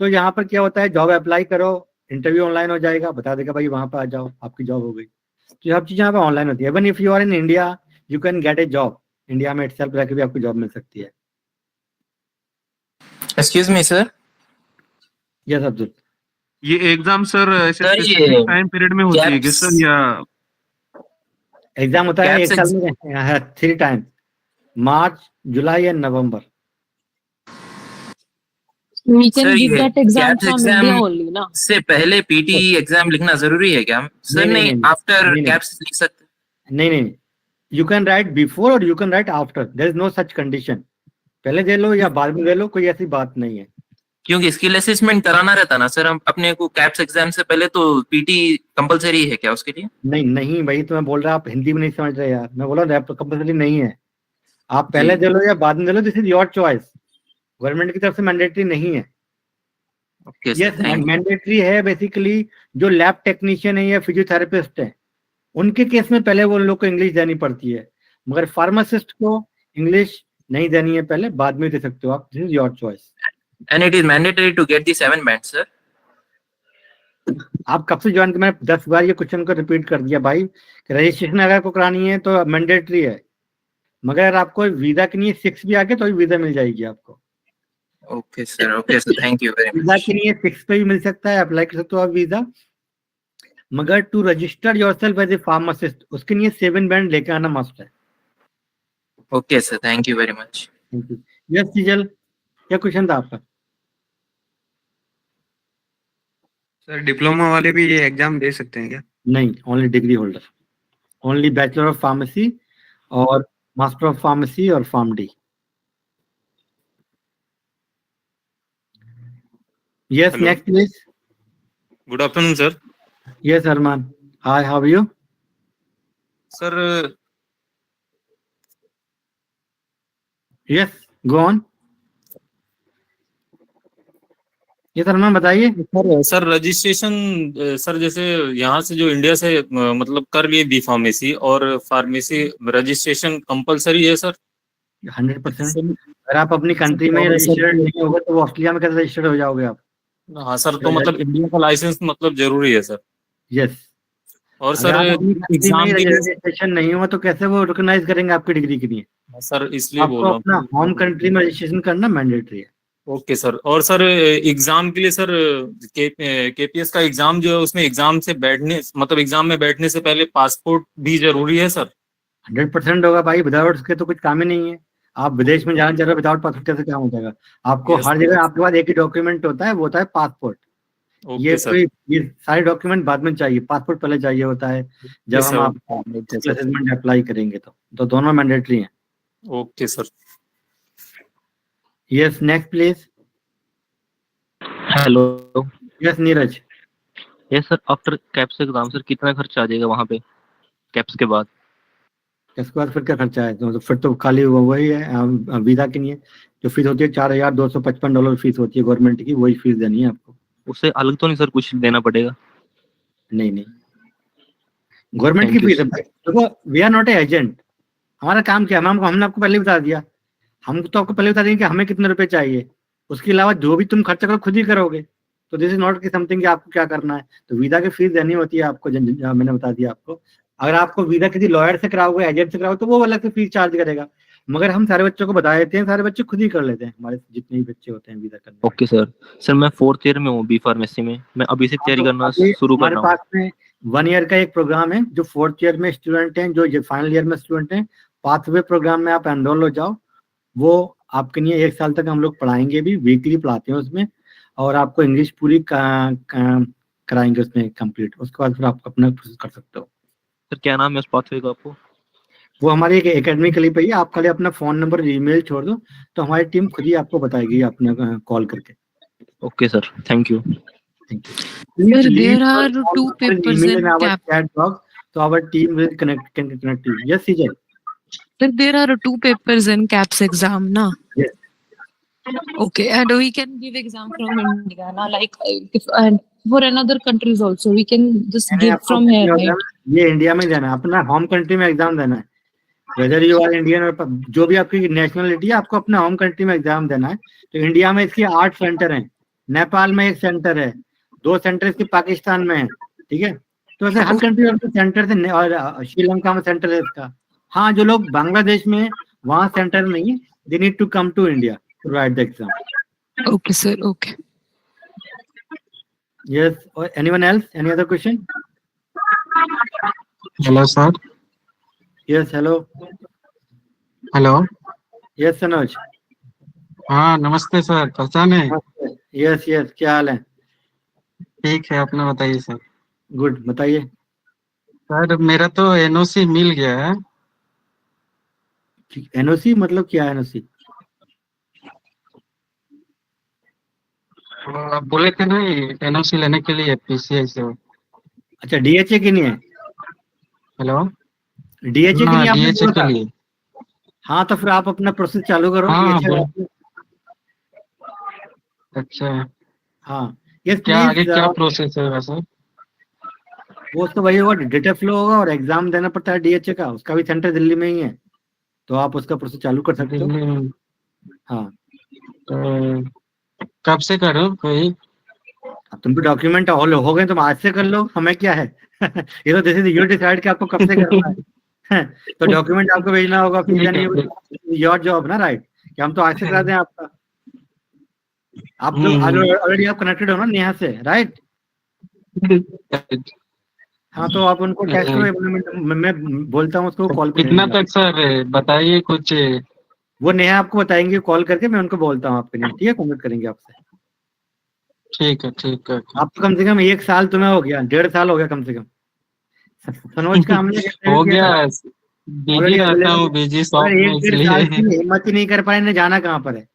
तो यहाँ पर क्या होता है, जॉब अप्लाई करो, इंटरव्यू ऑनलाइन हो जाएगा, बता देगा भाई वहां पर आ जाओ, आपकी जॉब हो गई. तो हर चीज यहाँ पर ऑनलाइन होती है. Even if you are in India, you can get a job. India में इटसेल्फ रह के भी आपको जॉब मिल सकती है. Excuse me sir. Yes Abdul. ये एग्जाम सर ऐसे सर, स्पेसिफिक टाइम पीरियड में होती है क्या सर, या एग्जाम होता है एक KAPS साल में 3 time, March, July and November. We can sir give ये that exam caps from exam India only, ना? से पहले पीटी एग्जाम लिखना जरूरी है क्या सर? नहीं, आफ्टर कैप्स लिख सकते? नहीं, यू कैन राइट बिफोर और you can write after. There is no such condition. पहले दे लो या बाद में दे लो, कोई ऐसी बात नहीं है. क्योंकि स्किल असेसमेंट कराना रहता ना सर हम अपने को कैप्स एग्जाम से पहले, तो पीटी कंपलसरी है क्या उसके लिए? नहीं भाई, तो मैं बोल रहा, आप हिंदी में नहीं समझ रहे यार. मैं बोल रहा हूँ कंपलसरी नहीं है. आप पहले दे लो या बाद में दे लो, this is your choice. Government की तरफ से मैंडेटरी नहीं है. यस, मैंडेटरी है बेसिकली जो लैब टेक्नीशियन है या फिजियोथेरेपिस्ट है, उनके केस में पहले वो लोग को इंग्लिश देनी पड़ती है. मगर फार्मासिस्ट को इंग्लिश नहीं देनी है पहले, बाद में दे सकते हो आप. This is your choice. And it is mandatory to get the 7 band sir. आप कब से ज्वाइन कर, मैंने 10 बार ये क्वेश्चन को रिपीट कर दिया भाई. रजिस्ट्रेशन अगर को करानी है तो मैंडेटरी है, मगर अगर आपको वीजा के लिए 6 भी आगे तो वीजा मिल जाएगी आपको. Okay sir, thank you very much. Visa के लिए 6 पे भी मिल सकता है, अप्लाई कर सकते हो आप वीजा. मगर to register yourself as a pharmacist, उसके लिए 7 बैंड लेके आना मस्ट है. Okay sir, thank you very much. Thank you. Yes Sejal, क्या क्वेश्चन था आपका? सर डिप्लोमा वाले भी ये एग्जाम दे सकते हैं क्या? नहीं, only degree holder, only bachelor of pharmacy और मास्टर ऑफ फार्मेसी और pharmd. Yes, Hello. next please. Good afternoon, sir. Yes, Arman. Hi, how are you? Sir, Yes, go on. Yes, Arman, बताइए. Sir registration sir जैसे यहाँ से जो India से मतलब कर लिए बी फार्मेसी और फार्मेसी, रजिस्ट्रेशन कंपलसरी है सर? 100%. अगर आप अपनी कंट्री में रजिस्टर्ड नहीं होगा तो ऑस्ट्रेलिया में कैसे रजिस्टर्ड हो जाओगे आप? हाँ सर, तो मतलब इंडिया का लाइसेंस मतलब जरूरी है सर? यस. और सर एग्जाम के रजिस्ट्रेशन नहीं हुआ तो कैसे वो रिकॉग्नाइज करेंगे आपकी डिग्री के लिए? सर इसलिए बोल आपको रहा अपना होम कंट्री में रजिस्ट्रेशन करना मैंडेटरी है. Okay sir. और सर एग्जाम के लिए सर केपीएस का एग्जाम जो है उसमें एग्जाम से बैठने मतलब एग्जाम में बैठने से पहले पासपोर्ट भी जरूरी है सर? 100% होगा भाई. विदाउट उसके तो कुछ काम ही नहीं है. आप विदेश में जाना चाह रहे हो, विदाउट पासपोर्ट कैसे काम हो जाएगा? आपको हर जगह आपके पास एक ही डॉक्यूमेंट होता है, वो होता है पासपोर्ट. ये सारे डॉक्यूमेंट बाद में चाहिए, पासपोर्ट पहले चाहिए होता है जब हम आप असेसमेंट अप्लाई करेंगे तो दोनों मैंडेटरी हैं. Okay sir. Yes, next please. Hello. Yes, Neeraj. Yes sir, after caps exam sir कितना खर्चा आ जाएगा वहाँ पे कैप्स के बाद? इसके बाद फिर क्या खर्चा है? तो फिर तो खाली वही है, वीजा की नहीं है। जो फीस होती है $4,255 फीस होती है गवर्नमेंट की, वही फीस देनी है आपको। उससे अलग तो नहीं सर कुछ देना पड़ेगा? नहीं नहीं, गवर्नमेंट की थैंक यू फीस है भाई। देखो, we are not a agent. हमारा काम क्या है, हमने आपको पहले बता दिया। हम तो आपको पहले बता देंगे कि हमें कितने रुपए चाहिए। उसके अलावा जो भी तुम खर्चा करो खुद ही करोगे। तो दिस इज नॉट कि समथिंग कि आपको क्या करना है। तो वीजा की फीस देनी होती है आपको, मैंने बता दिया आपको। अगर आपको वीजा किसी लॉयर से कराओगे, एजेंट से कराओगे, तो वो अलग से फीस चार्ज करेगा। मगर हम सारे बच्चों को बता देते हैं, सारे बच्चे खुद ही कर लेते हैं, हमारे जितने भी बच्चे होते हैं वीजा करने। Okay sir. सर मैं 4th ईयर में हूँ बी फार्मेसी में, मैं अभी से तैयारी तो करना अभी शुरू कर हमारे रहा हूँ। पास में 1 ईयर का एक प्रोग्राम है। जो 4th ईयर में स्टूडेंट हैं, जो फाइनल ईयर में स्टूडेंट हैं, पाथवे प्रोग्राम में आप एनरोल हो जाओ। वो आपके लिए 1 साल तक हम लोग पढ़ाएंगे भी, वीकली पढ़ाते हैं उसमें। और आपको इंग्लिश पूरी कराएंगे उसमें कंप्लीट। उसके बाद फिर आप अपना प्रोसेस कर सकते हो। सर क्या नाम है उस पाथवे का आपको? वो हमारी एक एकेडमिकली पे ही, आप खाली अपना फोन नंबर और ईमेल छोड़ दो, तो हमारी टीम खुद ही आपको बताएगी अपने कॉल करके। Okay sir, thank you. Thank you. Sir, there are two papers email in in our CAP. chat box, so our team will connect you. Yes, CJ. Sir, there are two papers in CAPS exam, na? Yes. Okay, and we can give exam from India, na? Like, if and for another countries also, we can just मैंने give आपको from here, बताया right? ये India में देना है, अपना home country में exam देना है। वेदर यू आर इंडियन और जो भी आपकी नेशनलिटी है, आपको अपना होम कंट्री में एग्जाम देना है। तो इंडिया में इसके 8 सेंटर हैं, नेपाल में 1 सेंटर है, 2 सेंटर इसके पाकिस्तान में है। ठीक है, तो ऐसे हर कंट्री में सेंटर थे, और श्रीलंका में सेंटर है इसका। हाँ, जो लोग बांग्लादेश में, वहाँ सेंटर नहीं है, they need to come to India to write the exam. Okay, sir. Okay. Yes, or anyone else? Any other question? Hello sir. Yes, hello. Hello. Yes, Sanoj. हाँ नमस्ते सर, पहचाने? Yes, yes, क्या हाल है? ठीक है, अपना बताइए सर। गुड, बताइए। सर मेरा तो एनओसी मिल गया है। एनओसी मतलब क्या है? एनओसी आप बोले थे ना एनओसी लेने के लिए पीसीआई से। अच्छा, डीएचए के लिए? हेलो। डीएचए के लिए आपने डीएचए बोला के था? लिए। हाँ, तो फिर आप अपना प्रोसेस चालू करो हाँ डीएचए। अच्छा, हाँ, यस क्या प्लीज। आगे क्या प्रोसेस है वैसे? वो तो वही होगा, डेटा फ्लो होगा और एग्जाम देना पड़ता है डीएचए का। उसका भी सेंटर दिल्ली में ही है, तो आप उसका प्रोसेस चालू कर सकते हो। दिल्ली में? हाँ, तो कब से करो कोई? अब तुम पे डॉक्यूमेंट ऑल हो गए, तुम आज से कर लो, हमें क्या है। ये तो दिस इज योर डिसाइड कि आपको कब से करना है। तो डॉक्यूमेंट आपको भेजना होगा, फीस देनी होगी, योर जॉब ना, राइट? कि हम तो आज से करा दें आपका। आप लोग ऑलरेडी आप कनेक्टेड हो ना नेहा से, राइट? हाँ, तो आप उनको टेक्स्ट करो, मैं बोलता हूँ उसको कॉल कितना तक सर बताइए कुछ। वो नेहा आपको बताएंगे कॉल करके, मैं उनको बोलता हूँ आपके लिए, ठीक है? कॉन्टेक्ट करेंगे आपसे। ठीक है ठीक है। आपको कम से कम 1 साल तुम्हें हो गया, 1.5 साल हो गया कम से कम। सनोज का हमने हो गया, बिजी रहता हूँ, बिजी शॉप में, 1-1.5 साल इसलिए। की हिम्मत ही नहीं कर पाए, इन्हें जाना कहाँ पर है।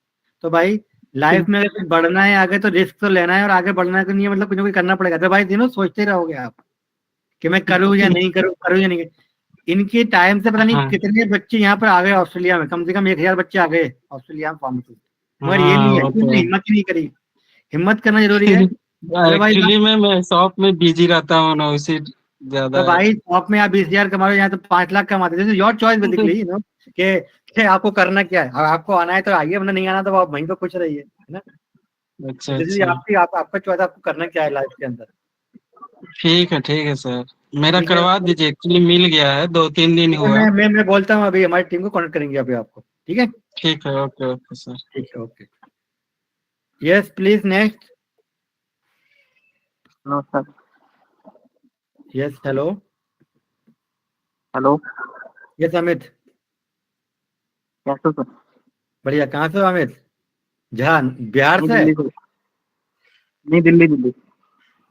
तो भाई लाइफ में अगर बढ़ना है आगे, तो रिस्क तो लेना है, और आगे बढ़ना तो नहीं है, मतलब कुछ ना कुछ करना पड़ेगा। तो भाई दिनों सोचते रहोगे आप कि मैं करूँ या नहीं करूँ, करूँ या नहीं। इनके टाइम से पता नहीं कितने बच्चे यहाँ पर आ गए ऑस्ट्रेलिया में, कम से कम 1000 बच्चे आ गए ऑस्ट्रेलिया में फार्मेसिस्ट। मगर ये नहीं है, इन्होंने हिम्मत ही नहीं करी। हिम्मत करना जरूरी है। एक्चुअली मैं शॉप में बिजी रहता हूँ ना, उसी ज्यादा। तो भाई शॉप में आप 20,000 कमा रहे हो, यहाँ तो 5 लाख कमाते हैं। योर चॉइस बेसिकली, नो कि आपको करना क्या है। आपको आना है तो आइए, वरना नहीं आना तो आप वहीं पे खुश रहिए, है ना? अच्छा जैसे अच्छा, आपकी आपका चॉइस, आपको करना क्या है लाइफ के अंदर। ठीक है सर, मेरा ठीक है, करवा दीजिए। एक्चुअली मिल गया है, 2-3 दिन हुआ। मैं बोलता हूँ, अभी हमारी टीम को कॉन्टेक्ट करेंगे अभी आपको, ठीक है? ठीक है, ओके ओके सर। ठीक है, okay. Yes please, next. No sir. Yes, hello. Hello. Yes Amit. कैसे सर? बढ़िया। कहाँ से हो अमित? झा, बिहार से? नहीं, दिल्ली।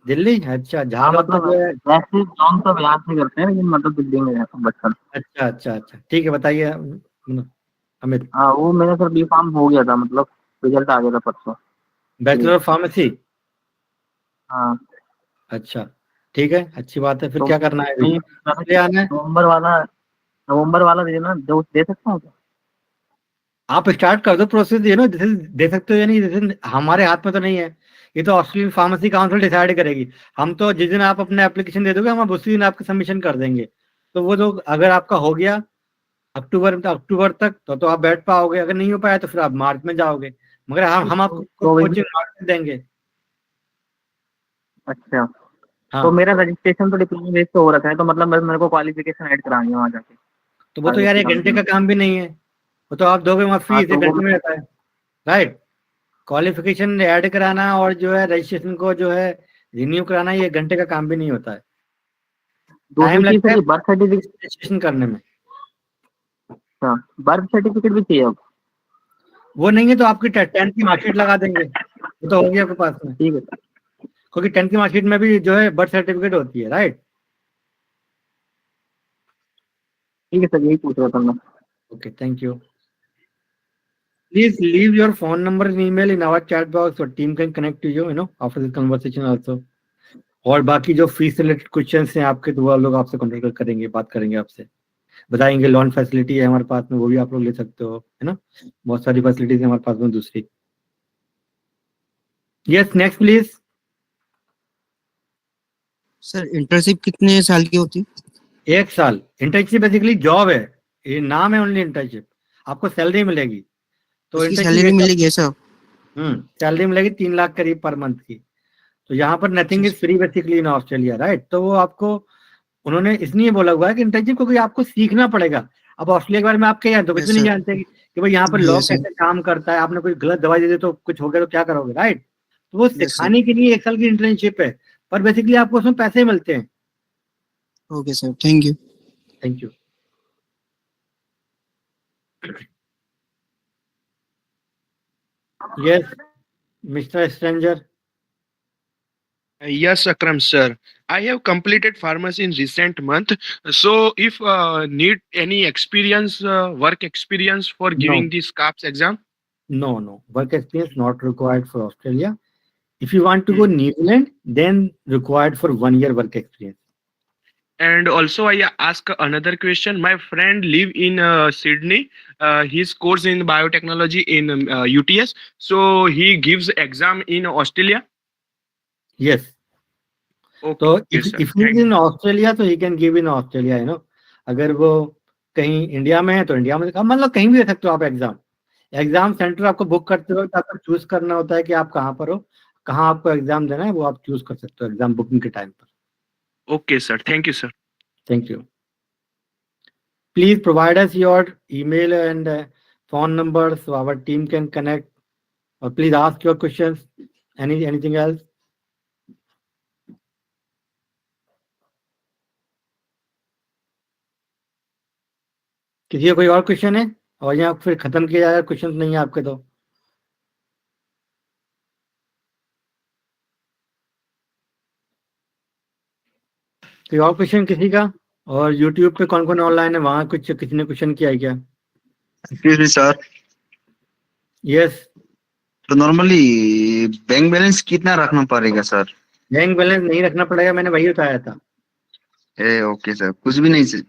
दिल्ली? अच्छा, झा हाँ, मतलब वैसे जॉन तो बिहार से करते हैं, लेकिन मतलब दिल्ली में रहता हूँ बचपन। अच्छा, ठीक है, बताइए अमित। हाँ, वो मेरा सर बी फार्म हो गया था, मतलब रिजल्ट आ गया था परसों। Bachelor of pharmacy. हाँ अच्छा ठीक है, अच्छी बात है। फिर तो क्या करना है मैं अभी? ये पूछ रहा था ले कि आना है। नवंबर वाला दे देना, दे सकता हूँ क्या? आप स्टार्ट कर दो प्रोसेस, ये ना दे सकते हो या नहीं, जैसे हमारे हाथ में तो नहीं है, ये तो ऑस्ट्रेलियन फार्मेसी काउंसिल डिसाइड करेगी। हम तो जिस दिन आप अपने एप्लीकेशन दे दोगे, हम उसी दिन आपका सबमिशन कर देंगे। तो वो तो अगर आपका हो गया अक्टूबर तक तो आप बैठ पाओगे, अगर नहीं हो पाया तो फिर आप मार्च में जाओगे, मगर हम आपको कोचिंग मार्च में देंगे। अच्छा तो हाँ मेरा रजिस्ट्रेशन तो डिप्लोमा बेस पे हो रखा है, तो मतलब मेरे को क्वालिफिकेशन ऐड करानी है वहाँ जाके तो वो तो यार फार्मेसी 1 घंटे कंपनी का में। काम भी नहीं है, वो तो आप दोगे वहाँ हाँ फीस तो 1 घंटे में रहता है, राइट। क्वालिफिकेशन ऐड कराना और जो है रजिस्ट्रेशन को जो है रिन्यू कराना, ये 1 घंटे का काम भी नहीं होता है, दूसरी टाइम चीज लगता सर है ये बर्थ सर्टिफिकेट। रजिस्ट्रेशन करने में। अच्छा बर्थ सर्टिफिकेट भी चाहिए अब? वो नहीं है तो आपकी 10th की मार्कशीट लगा देंगे, वो तो होगी आपके पास में, ठीक है क्योंकि 10th की मार्कशीट में भी जो है बर्थ सर्टिफिकेट होती है, राइट। ठीक है सर, यही पूछ रहा था मैं। Okay thank you. Please leave your phone number and email in our chat box, so team can connect to you, after this conversation also. और बाकी जो फीस से रिलेटेड क्वेश्चंस हैं आपके, तो वो लोग आपसे कॉन्टेक्ट करेंगे, बात करेंगे आपसे, बताएंगे। लोन फैसिलिटी है हमारे पास में, वो भी आप लोग ले सकते हो, है ना। बहुत सारी फैसिलिटीज है हमारे पास में दूसरी। Yes next please. Sir internship कितने साल की होती? 1 साल। इंटर्नशिप बेसिकली जॉब है, ये नाम है ओनली इंटर्नशिप, आपको सैलरी मिलेगी। तो उसकी इंटर्नशिप सैलरी मिलेगी ऐसा? सैलरी मिलेगी 3 लाख करीब पर मंथ की। तो यहाँ पर nothing is free basically in Australia, right. तो वो आपको उन्होंने इसलिए बोला हुआ है कि इंटर्नशिप, क्योंकि आपको सीखना पड़ेगा। अब ऑस्ट्रेलिया के बारे में आप क्या जानते हो? कुछ भी नहीं जानते कि भाई यहाँ पर लॉ यस सर। कैसे काम करता है। आपने कोई गलत दवाई दे दी तो कुछ हो गया तो क्या करोगे, राइट। तो वो यस सर। सिखाने के लिए 1 साल की इंटर्नशिप है, पर बेसिकली आपको उसमें पैसे मिलते हैं। Okay sir, thank you. Thank you. Yes mister stranger. Yes, Akram sir. I have completed pharmacy in recent month. So, if need any experience, work experience for no giving this KAPS exam. No work experience not required for Australia. If you want to go New Zealand then required for 1 year work experience. And also, I ask another question. My friend live in Sydney. His course in biotechnology in UTS. So he gives exam in Australia. Yes तो Okay, sir. If he is in Australia तो he can give in Australia, अगर वो कहीं India में है तो India में, मतलब कहीं भी दे सकते हो आप एग्जाम। एग्जाम सेंटर आपको बुक करते वक्त आपको चूज करना होता है कि आप कहाँ पर हो, कहाँ आपको एग्जाम देना है, वो आप चूज कर सकते हो एग्जाम बुकिंग के टाइम पर। Okay, sir. Thank you, sir. Thank you. Please provide us your email and phone number so our team can connect, or please ask your questions. Anything else? किसी का कोई और question है? और यहाँ फिर खत्म किया जाएगा, क्वेश्चन नहीं है आपके तो। कोई और क्वेश्चन किसी का? और यूट्यूब पे कौन कौन ऑनलाइन है, वहाँ कुछ किसी ने क्वेश्चन किया है क्या? Excuse me sir. यस। तो नॉर्मली बैंक बैलेंस कितना रखना पड़ेगा सर? बैंक बैलेंस नहीं रखना पड़ेगा, मैंने वही बताया था। ओके सर, कुछ भी नहीं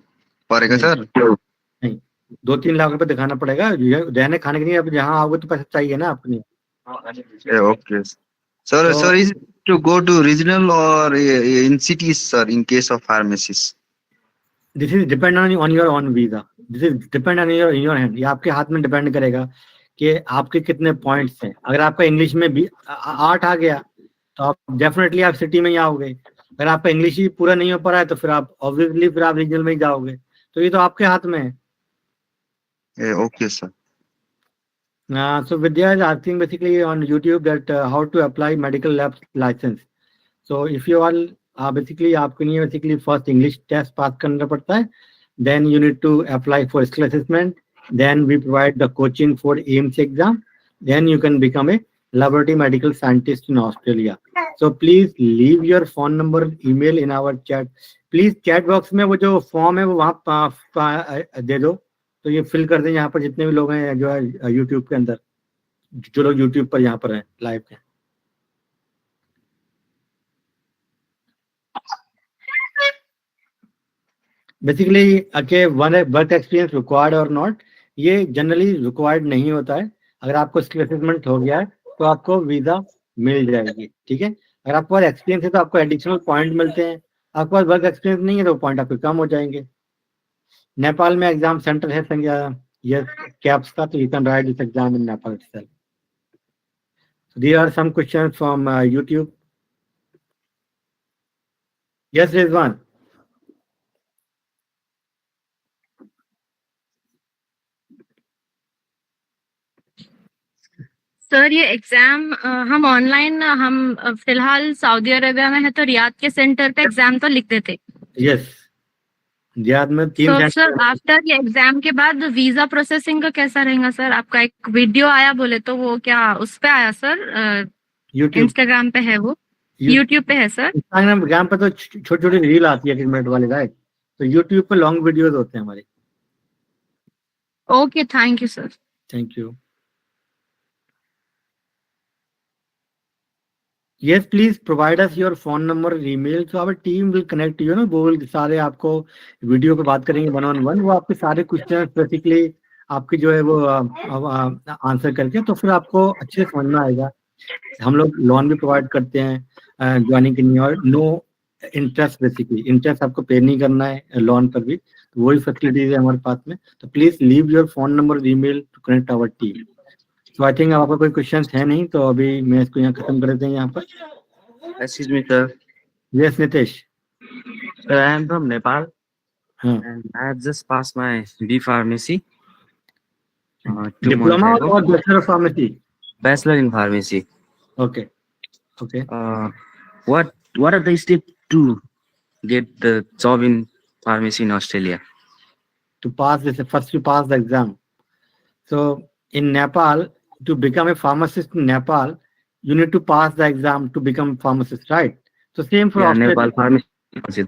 पड़ेगा नहीं सर? नहीं 2-3 लाख रुपए दिखाना पड़ेगा, रहने खाने के लिए। अब जहाँ आओगे तो पैसा चाहिए ना अपनी। Okay sir. तो sir is to go to regional और in cities sir in case of pharmacist? This is depend on your on visa, this is depend on your hand. ये आपके हाथ में डिपेंड करेगा कि आपके कितने पॉइंट्स हैं। अगर आपका इंग्लिश में भी 8 आ गया तो आप डेफिनेटली आप सिटी में ही आओगे। अगर आपका इंग्लिश ही पूरा नहीं हो पा रहा है तो फिर आप ऑब्वियसली फिर आप रीजनल में ही जाओगे। तो ये तो आपके हाथ में है। Okay sir. So Vidya is asking basically on YouTube that how to apply medical lab license. So if you all basically आपके लिए basically first English test pass करना पड़ता है, then you need to apply for skill assessment, then we provide the coaching for AIMS exam, then you can become a laboratory medical scientist in Australia. So please leave your phone number, email in our chat. Please chat box में वो जो form है वो वहाँ दे दो, तो ये fill कर दें यहाँ पर जितने भी लोग हैं जो है यूट्यूब के अंदर। जो लोग यूट्यूब पर यहाँ पर हैं लाइव हैं। Basically okay, one work experience required और नॉट, ये जनरली रिक्वायर्ड नहीं होता है। अगर आपको स्किल असेसमेंट हो गया है तो आपको वीजा मिल जाएगी, ठीक है। अगर आपके पास एक्सपीरियंस है तो आपको एडिशनल पॉइंट मिलते हैं, आपके पास वर्क एक्सपीरियंस नहीं है तो पॉइंट आपके कम हो जाएंगे। नेपाल में एग्जाम सेंटर है संज्ञा यस कैप्स का, तो you can right this exam in Nepal itself. So there are some questions from YouTube. Yes, Rizwan. Sir ये एग्जाम हम ऑनलाइन हम फिलहाल सऊदी अरेबिया में है तो रियाद के सेंटर पे एग्जाम तो लिख देते। यस, रियाद में 3 तो सेंटर। सर आफ्टर ये एग्जाम के बाद वीजा प्रोसेसिंग का कैसा रहेगा सर? आपका एक वीडियो आया बोले तो वो क्या उस पे आया सर? यूट्यूब इंस्टाग्राम पे है वो? यूट्यूब पे है सर? इंस्टाग्राम पे तो छोटी छोटी रील आती है 1 मिनट वाली, राइट। तो यूट्यूब पे लॉन्ग वीडियोस होते हैं हमारे। Okay, thank you sir. Thank you. Yes, please provide us your phone number or email, so our team will connect you. वो will सारे आपको वीडियो पे बात करेंगे 1-on-1, वो आपके सारे क्वेश्चन बेसिकली आपके जो है वो आंसर करके, तो फिर आपको अच्छे से समझ में आएगा। हम लोग लोन भी प्रोवाइड करते हैं ज्वाइनिंग के लिए, और नो इंटरेस्ट, बेसिकली इंटरेस्ट आपको पे नहीं करना है लोन पर भी, तो वही फैसिलिटीज है हमारे पास में। तो please leave your phone number और email to connect our team. तो आई थिंक आपका कोई क्वेश्चन है नहीं, तो अभी मैं इसको यहाँ खत्म कर देते हैं यहाँ पर। Excuse me, sir. Yes Nitesh. Sir, I am from Nepal. हाँ। And I have just passed my B Pharmacy. 2 diploma months ago. और bachelor of pharmacy? Bachelor in Pharmacy. Okay. Okay. What are the steps to get the job in pharmacy in Australia? To pass this, first you pass the exam. So in Nepal, to become a pharmacist in Nepal, you need to pass the exam to become pharmacist, right? So same for Yeah, Australia. Nepal pharmacy.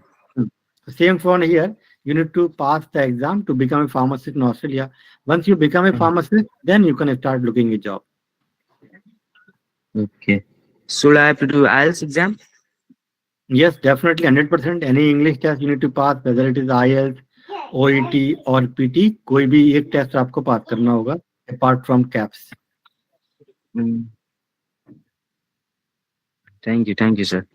Same for here. You need to pass the exam to become a pharmacist in Australia. Once you become a pharmacist, then you can start looking a job. Okay. Should I have to do IELTS exam? Yes, definitely 100%. Any English test you need to pass, whether it is IELTS, OET or PT, कोई भी एक test आपको पास करना होगा apart from KAPS. Thank you, sir.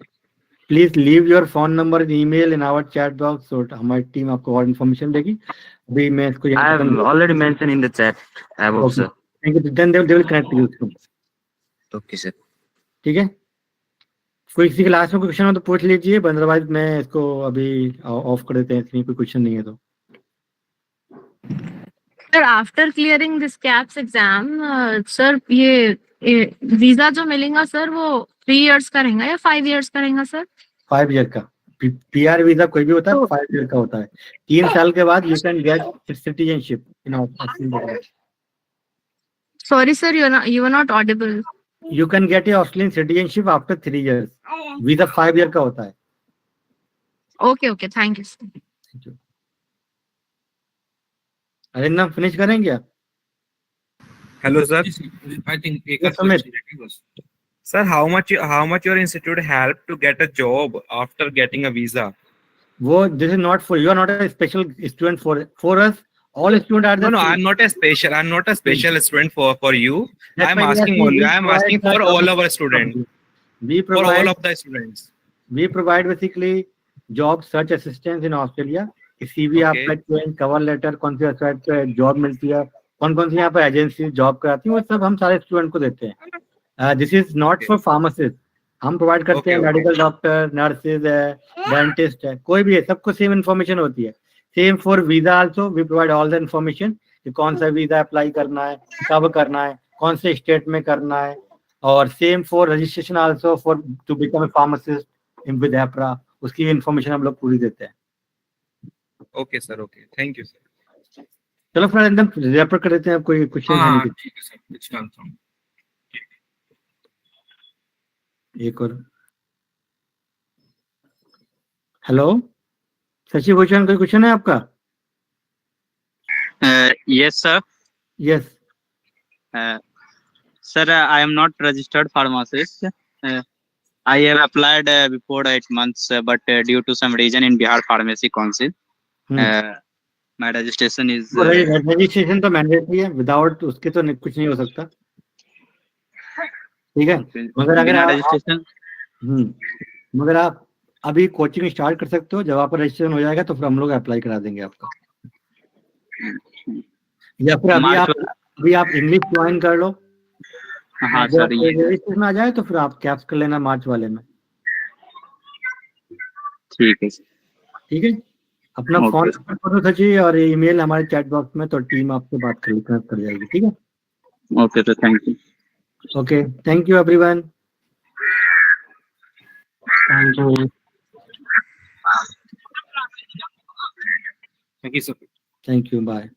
Please leave your phone number and email in our chat box, so हमारी team आपको और information देगी। अभी मैं इसको I have already mentioned in the chat above, sir. Thank you. Then they will connect you soon. Okay, sir. ठीक है। कोई किसी के लास्ट में कोई क्वेश्चन हो तो पूछ लीजिए, अदरवाइज मैं इसको अभी ऑफ कर देते हैं, इसमें कोई क्वेश्चन नहीं है तो। Sir after clearing this caps exam sir ये वीजा जो मिलेगा सर वो 3 इयर्स का रहेगा या 5 इयर्स का रहेगा सर? 5 ईयर का PR वीजा कोई भी होता है 5 ईयर का होता है। 3 साल के बाद you can gate citizenship in Australia. Sorry sir, you are not audible. You can get a Australian citizenship after 3 years. Visa 5 year का होता है। Okay, thank you sir. Thank you. Arindam finish करेंगे आप? Hello, sir. I think sir, how much your institute help to get a job after getting a visa? वो this is not for you, are not a special student for us. All students are the No, I'm not a special student for you. That's I'm why asking asking for all our students. We For all provide of the students. we provide basically job search assistance in Australia. CV आप करते हैं, cover letter, कौन सी website पे job मिलती है, कौन सी यहाँ पे एजेंसी जॉब कराती है, वो सब हम सारे स्टूडेंट को देते हैं। This is not for pharmacist. हम प्रोवाइड करते हैं मेडिकल डॉक्टर, नर्सेज है, डेंटिस्ट है, कोई भी है, सबको सेम इन्फॉर्मेशन होती है। Same for visa also, we provide all the information कि कौन सा वीजा अप्लाई करना है, कब करना है, कौन से स्टेट में करना है, और same for registration also for to become a pharmacist in with AHPRA, उसकी इन्फॉर्मेशन हम लोग पूरी देते हैं। Okay, sir. Okay. Thank you, sir. चलो फिर एकदम रेफर कर देते हैं। कोई क्वेश्चन है नहीं? ठीक है सर, कुछ डालता हूँ। एक और। हेलो शशि भूषण, कोई क्वेश्चन है आपका? Yes, sir. Yes. Sir, I am not registered pharmacist. I have applied before 8 months, but due to some reason in Bihar Pharmacy Council, my registration is. Registration तो मैंडेटरी है, विदाउट उसके तो कुछ नहीं हो सकता, ठीक है। मगर अगर आप रजिस्ट्रेशन, मगर आप अभी कोचिंग स्टार्ट कर सकते हो, जब आपका रजिस्ट्रेशन हो जाएगा तो फिर हम लोग अप्लाई करा देंगे आपका। या फिर अभी आप इंग्लिश ज्वाइन कर लो। हाँ सर, रजिस्ट्रेशन आ जाए तो फिर आप कैप्स कर लेना मार्च वाले में। ठीक है, ठीक है। अपना फोन फोटो खींचिए और ईमेल हमारे चैट बॉक्स में, तो टीम आपसे बात कर जाएगी, ठीक है। ओके, तो thank you. Okay, thank you everyone. Thank you sir. Thank you, bye.